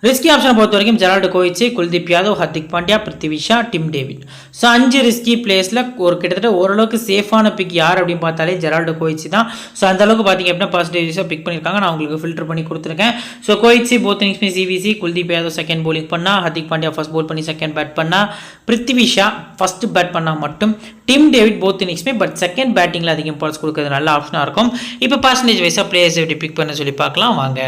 ரிஸ்கி ஆப்ஷனை பொறுத்த வரைக்கும் Gerald Coetzee, Kuldeep Yadav, Hardik Pandya, Prithvi Shaw, Tim David. So 5 risky பிளேஸில் ஒரு கிட்டத்தட்ட ஓரளவுக்கு சேஃபான பிக் யார் அப்படின்னு பார்த்தாலே ஜெரால்டு கோவிச்சு தான். ஸோ அந்தளவுக்கு பார்த்தீங்க அப்படின்னா பர்சன்டேஜஸாக பிக் பண்ணியிருக்காங்க. நான் உங்களுக்கு ஃபில்டர் பண்ணி கொடுத்துருக்கேன். ஸோ கோவிச்சு போத் இன்னிங்ஸ்மே CVC, Kuldeep Yadav second bowling பண்ணால், ஹர்திக் பாண்டியா ஃபர்ஸ்ட் போல் பண்ணி செகண்ட் பேட் பண்ணால், பிருத்திவி ஷா ஃபர்ஸ்ட் பேட் பண்ணால் மட்டும், டிம் டேவிட் போத் இன்னிங்ஸ்மே பட் செகண்ட் பேட்டிங்கில் அதிக இம்பார்ட்டன்ஸ் கொடுக்குறது நல்ல ஆப்ஷனாக இருக்கும். இப்போ பர்சன்டேஜ் வைஸாக பிளேயர்ஸ் எப்படி பிக் பண்ண சொல்லி பார்க்கலாம் வாங்க.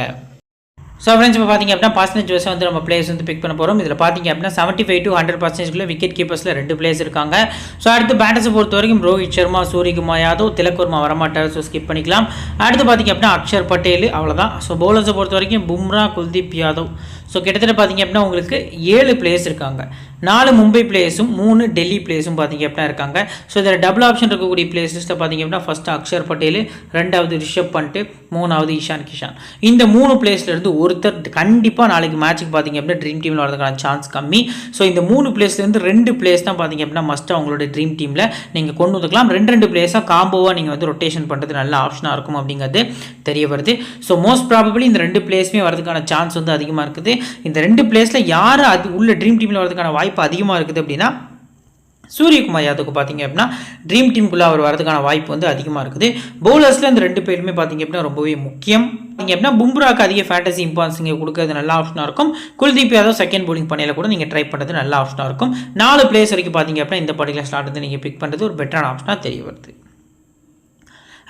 ஸோ ஃப்ரெண்ட்ஸ் இப்போ பார்த்தீங்க அப்படின்னா பர்சன்டேஜ் வைஸாக வந்து நம்ம பிளேயர்ஸ் வந்து பிக் பண்ண போகிறோம். இதில் பார்த்தீங்க அப்படின்னா 75 to 100% விக்கெட் கீப்பர்ஸில் 2 பிளேயர்ஸ் இருக்காங்க. ஸோ அடுத்து பேட்டர்ஸை பொறுத்த வரைக்கும் ரோஹித் சர்மா, சூரியகுமார் யாதவ், திலக் வர்மா வரமாட்டார். ஸோ ஸ்கிப் பண்ணிக்கலாம். அடுத்து பார்த்தீங்க அப்படின்னா அக்ஷர் பட்டேல், அவ்வளோதான். ஸோ பவுலர்ஸை பொறுத்த வரைக்கும் பும்ரா, குல்தீப் யாதவ். ஸோ கிட்டத்தட்ட பார்த்தீங்க அப்படின்னா உங்களுக்கு 7 பிளேயர்ஸ் இருக்காங்க. 4 மும்பை பிளேயர்ஸும் 3 டெல்லி பிளேயர்ஸும் பார்த்தீங்க அப்படின்னா இருக்காங்க. ஸோ இதில் டபுள் ஆப்ஷன் இருக்கக்கூடிய பிளேயர்ஸ் லிஸ்ட்டில் பார்த்தீங்க அப்படின்னா ஃபர்ஸ்ட் அக்ஷர் பட்டேல், 2வது ரிஷப் பண்ட், 3வது ஈஷான் கிஷான். இந்த 3 பிளேஸ்லேருந்து ஒருத்தர் கண்டிப்பாக நாளைக்கு மேட்ச்சுக்கு பார்த்தீங்க அப்படின்னா ட்ரீம் டீமில் வரதுக்கான சான்ஸ் கம்மி. ஸோ இந்த 3 பிளேஸ்லேருந்து 2 பிளேஸ் தான் பார்த்தீங்க அப்படின்னா மஸ்ட் அவங்களோட ட்ரீம் டீமில் நீங்கள் கொண்டு வந்துக்கலாம். 2 பிளேஸாக காம்போவாக நீங்கள் வந்து ரொட்டேஷன் பண்ணுறது நல்ல ஆப்ஷனாக இருக்கும் அப்படிங்கிறது தெரிய வருது. ஸோ மோஸ்ட் ப்ராபபிளி இந்த 2 பிளேஸுமே வரதுக்கான சான்ஸ் வந்து அதிகமாக இருக்குது. இந்த 2 பிளேஸில் யார் அது உள்ள ட்ரீம் டீமில் வரதுக்கான வாய்ப்பு அதிகமாக இருக்குது அப்படின்னா சூரியகுமார் யாதவுக்கு பார்த்தீங்க அப்படின்னா ட்ரீம் டீமுக்குள்ளே அவர் வரதுக்கான வாய்ப்பு வந்து அதிகமாக இருக்குது. பவுலர்ஸில் இந்த 2 பேருமே பார்த்தீங்க அப்படின்னா ரொம்பவே முக்கியம். நீங்கள் அப்படின்னா பும்ராக்கு அதிக ஃபேண்டசி இம்பார்ட்டன்ஸ் நீங்கள் கொடுக்கறது நல்ல ஆப்ஷனாக இருக்கும். குல்தீப் யாதவ் செகண்ட் போலிங் பண்ணையில் கூட நீங்கள் ட்ரை பண்ணுறது நல்ல ஆப்ஷனாக இருக்கும். 4 பிளேயர்ஸ் வரைக்கும் பார்த்தீங்க அப்படின்னா இந்த பர்டிகுலர் ஸ்லாட் வந்து நீங்கள் பிக் பண்ணுறது ஒரு பெட்டரான ஆப்ஷனாக தெரிய வருது.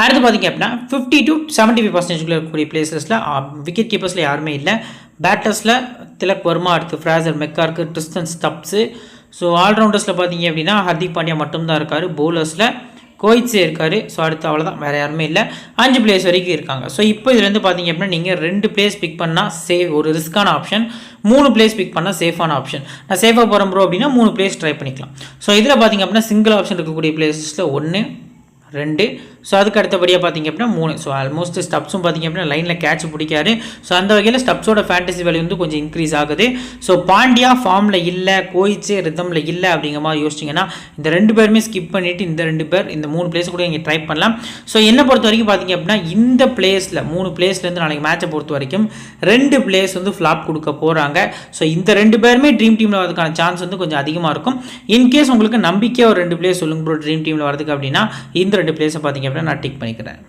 அடுத்து பார்த்தீங்க அப்படின்னா 50 to 75% இருக்கக்கூடிய பிளேசஸில் விக்கெட் கீப்பர்ஸில் யாருமே இல்லை. பேட்டர்ஸில் திலக் வர்மா, அடுத்து ஃப்ராசர் மெக்கார்க்கு, ட்ரிஸ்டன் ஸ்டப்ஸு. ஸோ ஆல்ரவுண்டர்ஸில் பார்த்தீங்க அப்படின்னா ஹர்திக் பாண்டியா மட்டும்தான் இருக்கார். பவுலர்ஸில் கோயிட்ஸே இருக்கார். ஸோ அடுத்து அவ்வளோதான், வேறு யாருமே இல்லை. 5 பிளேயர்ஸ் வரைக்கும் இருக்காங்க. ஸோ இப்போ இதுலேருந்து பார்த்தீங்க அப்படின்னா நீங்கள் 2 பிளேயர்ஸ் பிக் பண்ணால் ஒரு ரிஸ்க்கான ஆப்ஷன், 3 பிளேஸ் பிக் பண்ணால் சேஃபான ஆப்ஷன். நான் சேஃபாக போகிறேன் ப்ரோ அப்படின்னா 3 பிளேஸ் ட்ரை பண்ணிக்கலாம். ஸோ இதில் பார்த்தீங்க அப்படின்னா சிங்கிள் ஆப்ஷன் இருக்கக்கூடிய பிளேஸஸில் 1, 2. ஸோ அதுக்கு அடுத்தபடியாக பார்த்தீங்க அப்படின்னா 3. ஸோ ஆல்மோஸ்ட் ஸ்டப்ஸும் பார்த்தீங்க அப்படின்னா லைனில் கேட்ச் பிடிக்காரு. ஸோ அந்த வகையில் ஸ்டப்ஸோட ஃபேண்டசி வேல்யூ வந்து கொஞ்சம் இன்க்ரீஸ் ஆகுது. ஸோ பாண்டியா ஃபார்மில் இல்லை, கோயிச்சு ரிதமில் இல்லை அப்படிங்கிற மாதிரி யோசிச்சிங்கன்னா இந்த 2 பேருமே ஸ்கிப் பண்ணிவிட்டு இந்த 2 பேர் இந்த 3 பிளேஸ் கூட இங்கே ட்ரை பண்ணலாம். ஸோ என்னை பொறுத்த வரைக்கும் பார்த்தீங்க அப்படின்னா இந்த பிளேஸில் 3 பிளேஸ்லேருந்து நாளைக்கு மேட்சை பொறுத்த வரைக்கும் 2 பிளேஸ் வந்து ஃப்ளாப் கொடுக்க போகிறாங்க. ஸோ இந்த 2 பேருமே ட்ரீம் டீமில் வரதுக்கான சான்ஸ் வந்து கொஞ்சம் அதிகமாக இருக்கும். இன்கேஸ் உங்களுக்கு நம்பிக்கையாக ஒரு 2 பிளேஸ் சொல்லுங்க ப்ரோ ட்ரீம் டீமில் வரதுக்கு அப்படின்னா இந்த 2 பிளேஸை பார்த்தீங்க அப்படின்னா நான் டிக் பண்ணிக்கிறேன்.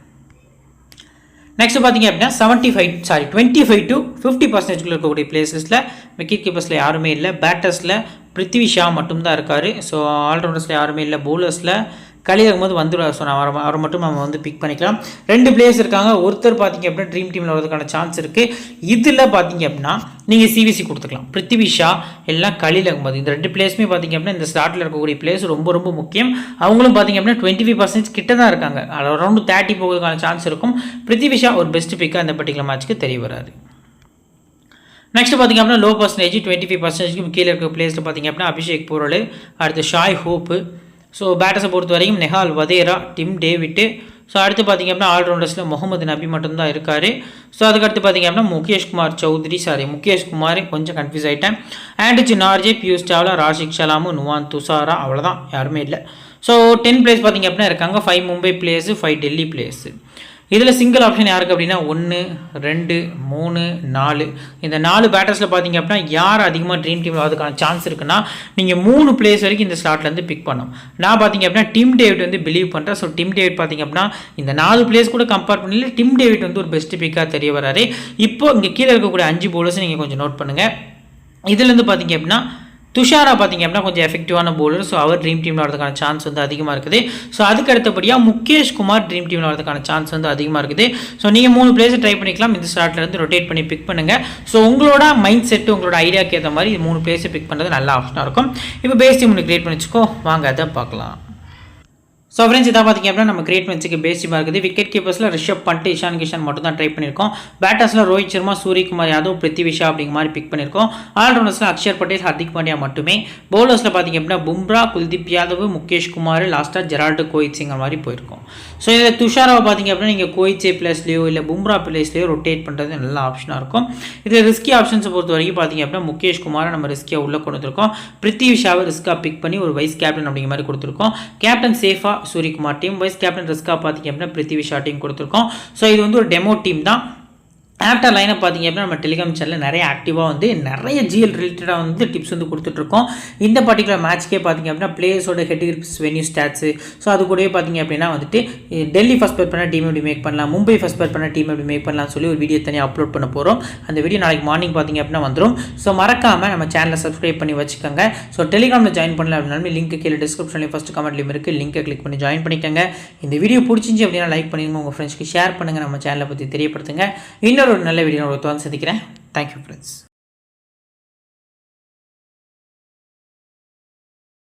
நெக்ஸ்ட் பார்த்தீங்க அப்படின்னா 25 to 50% இருக்கக்கூடிய பிளேசஸில் விக்கெட் கீப்பர்ஸில் யாருமே இல்லை. பேட்டர்ஸில் பிருத்திவி ஷா மட்டும்தான் இருக்கார். ஸோ ஆல்ரவுண்டர்ஸில் யாருமே இல்லை. பவுலர்ஸில் கலீல் அகமது வந்துடுவார். ஸோ நான் அவரை மட்டும் நம்ம வந்து பிக் பண்ணிக்கலாம். 2 பிளேயர்ஸ் இருக்காங்க. ஒருத்தர் பார்த்தீங்க அப்படின்னா ட்ரீம் டீமில் வரதுக்கான சான்ஸ் இருக்குது. இதில் பார்த்தீங்க அப்படின்னா நீங்கள் சிவிசி கொடுத்துக்கலாம். பிருத்திவி ஷா எல்லாம் கலீல் அகமது, இந்த 2 பிளேஸுமே பார்த்தீங்க அப்படின்னா இந்த ஸ்டார்ட்டில் இருக்கக்கூடிய பிளேஸ் ரொம்ப ரொம்ப முக்கியம். அவங்களும் பார்த்தீங்க அப்படின்னா 25% கிட்ட தான் இருக்காங்க. அரௌண்ட் 30 போகிறதுக்கான சான்ஸ் இருக்கும். பிருத்திவி ஷா ஒரு பெஸ்ட் பிக்காக இந்த பர்டிகுலர் மேட்ச்சுக்கு தெரிய வராது. நெக்ஸ்ட் பார்த்தீங்க அப்படின்னா லோ பர்சன்டேஜ் 25% கீழே இருக்க பிளேஸில் பார்த்தீங்க அப்படின்னா அபிஷேக் பூரல், அடுத்து ஷாய் ஹோப்பு. ஸோ பேட்டர்ஸை பொறுத்த வரைக்கும் Nehal Wadhera, Tim David. So அடுத்து பார்த்தீங்க அப்படின்னா ஆல்ரவுண்டர்ஸில் முகமது நபி மட்டும்தான் இருக்கார். ஸோ அதுக்கடுத்து பார்த்தீங்க அப்படின்னா முகேஷ் குமார் கொஞ்சம் கன்ஃபியூஸ் ஆகிட்டேன். ஆண்ட்ரிச் நார்ஜே, பியூஷ் சாவ்லா, ராஷிக் ஷலாமு, நுவான் துஷாரா, அவ்வளோதான், யாருமே இல்லை. ஸோ 10 பிளேஸ் பார்த்தீங்க அப்படின்னா இருக்காங்க. 5 மும்பை பிளேயர்ஸு, 5 டெல்லி பிளேயர்ஸு. இதில் சிங்கிள் ஆப்ஷன் யாருக்கு அப்படின்னா 1, 2, 3, 4. இந்த 4 பேட்டர்ஸில் பார்த்தீங்க அப்படின்னா யார் அதிகமாக ட்ரீம் டீமில் வரதுக்கான சான்ஸ் இருக்குன்னா நீங்கள் 3 பிளேஸ் வரைக்கும் இந்த ஸ்லாட்லேருந்து பிக் பண்ணோம். நான் பார்த்தீங்க அப்படின்னா டிம் டேவிட் வந்து பிலீவ் பண்ணுறேன். ஸோ டிம் டேவிட் பார்த்தீங்க அப்படின்னா இந்த 4 பிளேஸ் கூட கம்பேர் பண்ணல டிம் டேவிட் வந்து ஒரு பெஸ்ட் பிக்காக தெரிய வராரு. இப்போ இங்கே கீழே இருக்கக்கூடிய 5 பவுலர்ஸ் நீங்கள் கொஞ்சம் நோட் பண்ணுங்கள். இதுலேருந்து பார்த்தீங்க அப்படின்னா துஷாரா பார்த்தீங்க அப்படின்னா கொஞ்சம் எஃபெக்டிவான பவுலர். ஸோ அவர் ட்ரீம் டீமில் வரதுக்கான சான்ஸ் வந்து அதிகமாக இருக்குது. ஸோ அதுக்கு அடுத்தபடியாக முகேஷ் குமார் ட்ரீம் டீமில் வரதுக்கான சான்ஸ் வந்து அதிகமாக இருக்குது. ஸோ நீங்கள் 3 பிளேஸை ட்ரை பண்ணிக்கலாம். இந்த ஸ்லாட்லேருந்து ரொட்டேட் பண்ணி பிக் பண்ணுங்கள். ஸோ உங்களோட மைண்ட் செட்டு உங்களோட ஐடியாவுக்கு ஏற்ற மாதிரி 3 பிளேஸை பிக் பண்ணுறது நல்ல ஆப்ஷனாக இருக்கும். இப்போ பேஸ் டீம் ஒன்று கிரியேட் பண்ணி வச்சுக்கோ, வாங்க அதை பார்க்கலாம். ஸோ ஃப்ரெண்ட்ஸ் இதாக பார்த்தீங்க அப்படின்னா நம்ம கிரியேட் மேட்ச்சுக்கு பேசிக்காக இருக்குது. விக்கெட் கீப்பர்ஸில் ரிஷப் பண்ட், இஷான் கிஷான் மட்டும் தான் ட்ரை பண்ணியிருக்கோம். பேட்டர்ஸில் ரோஹித் சர்மா, சூரியகுமார் யாதவ், பிருத்திவி ஷா அப்படிங்கிற மாதிரி பிக் பண்ணியிருக்கோம். ஆல்ரவுண்டர்ஸில் அக்ஷர் பட்டேல், ஹர்திக் பாண்டியா மட்டுமே. பவுலர்ஸில் பார்த்தீங்க அப்படின்னா பும்ரா, குல்தீப் யாதவ், முகேஷ் குமார், லாஸ்ட்டாக ஜெரால்டு கோயிட்ஸுங்கிற மாதிரி போயிருக்கோம். ஸோ இதில் துஷாராவை பார்த்தீங்க அப்படின்னா நீங்கள் கோயிட்ஸே பிளேஸ்லையோ இல்லை பும்ரா பிளேஸ்லையோ ரொட்டேட் பண்ணுறது நல்ல ஆப்ஷனாக இருக்கும். இதில் ரிஸ்கி ஆப்ஷன்ஸை பொறுத்த வரைக்கும் பார்த்தீங்க அப்படின்னா முகேஷ் குமாரை நம்ம ரிஸ்கியாக உள்ளே கொண்டு வந்துருக்கோம். பிருத்திவி ஷாவை ரிஸ்காக பிக் பண்ணி ஒரு வைஸ் கேப்டன் அப்படிங்கிற மாதிரி கொடுத்துருக்கோம். கேப்டன் சேஃபாக சூரியகுமார் டீம், வைஸ் கேப்டன் ரிஸ்காக பார்த்தீங்க அப்படின்னா பிருத்திவி ஷா டீம் கொடுத்துருக்கோம். ஸோ இது வந்து ஒரு டெமோ டீம் தான். ஆஃப்டர் லைனப் பார்த்திங்க அப்படின்னா நம்ம டெலிகிராம் சேனலில் நிறைய ஆக்டிவாக வந்து நிறைய ஜிஎல் ரிலேட்டடாக வந்து டிப்ஸ் வந்து கொடுத்துட்ருக்கோம். இந்த பர்டிகுலர் மேட்ச்க்கே பார்த்திங்க அப்படின்னா பிளேயர்ஸோட head grips venue stats, so அது கூடவே பார்த்திங்க அப்படின்னா வந்துட்டு டெல்லி ஃபஸ்ட் பேர் பண்ண டீம் எப்படி மேக் பண்ணலாம், மும்பை ஃபஸ்ட் பேர் பண்ண டீம் எப்படி மேக் பண்ணலாம்னு சொல்லி ஒரு வீடியோ தனியாக அப்லோட் பண்ண போகிறோம். அந்த வீடியோ நாளைக்கு மார்னிங் பார்த்திங்க அப்படின்னா வந்துடும். ஸோ மறக்காமல் நம்ம சேனலை சப்ஸ்கிரைப் பண்ணி வச்சுக்கோங்க. ஸோ டெலிகிராமில் ஜாயின் பண்ணல அப்படின்னாலும் லிங்க் கீழே டிஸ்கிரிப்ஷன்லேயும் ஃபஸ்ட் கமெண்ட்லேயும் இருக்குது, லிங்கை கிளிக் பண்ணி ஜாயின் பண்ணிக்கோங்க. இந்த வீடியோ பிடிச்சிருந்துச்சி அப்படின்னா லைக் பண்ணிடுங்க, உங்கள் ஃப்ரெண்ட்ஸ்க்கு ஷேர் பண்ணுங்கள், நம்ம சேனலை பற்றி தெரியப்படுத்துங்க. இன்னொரு நல்ல வீடியோ சந்திக்கிறேன். Thank you friends.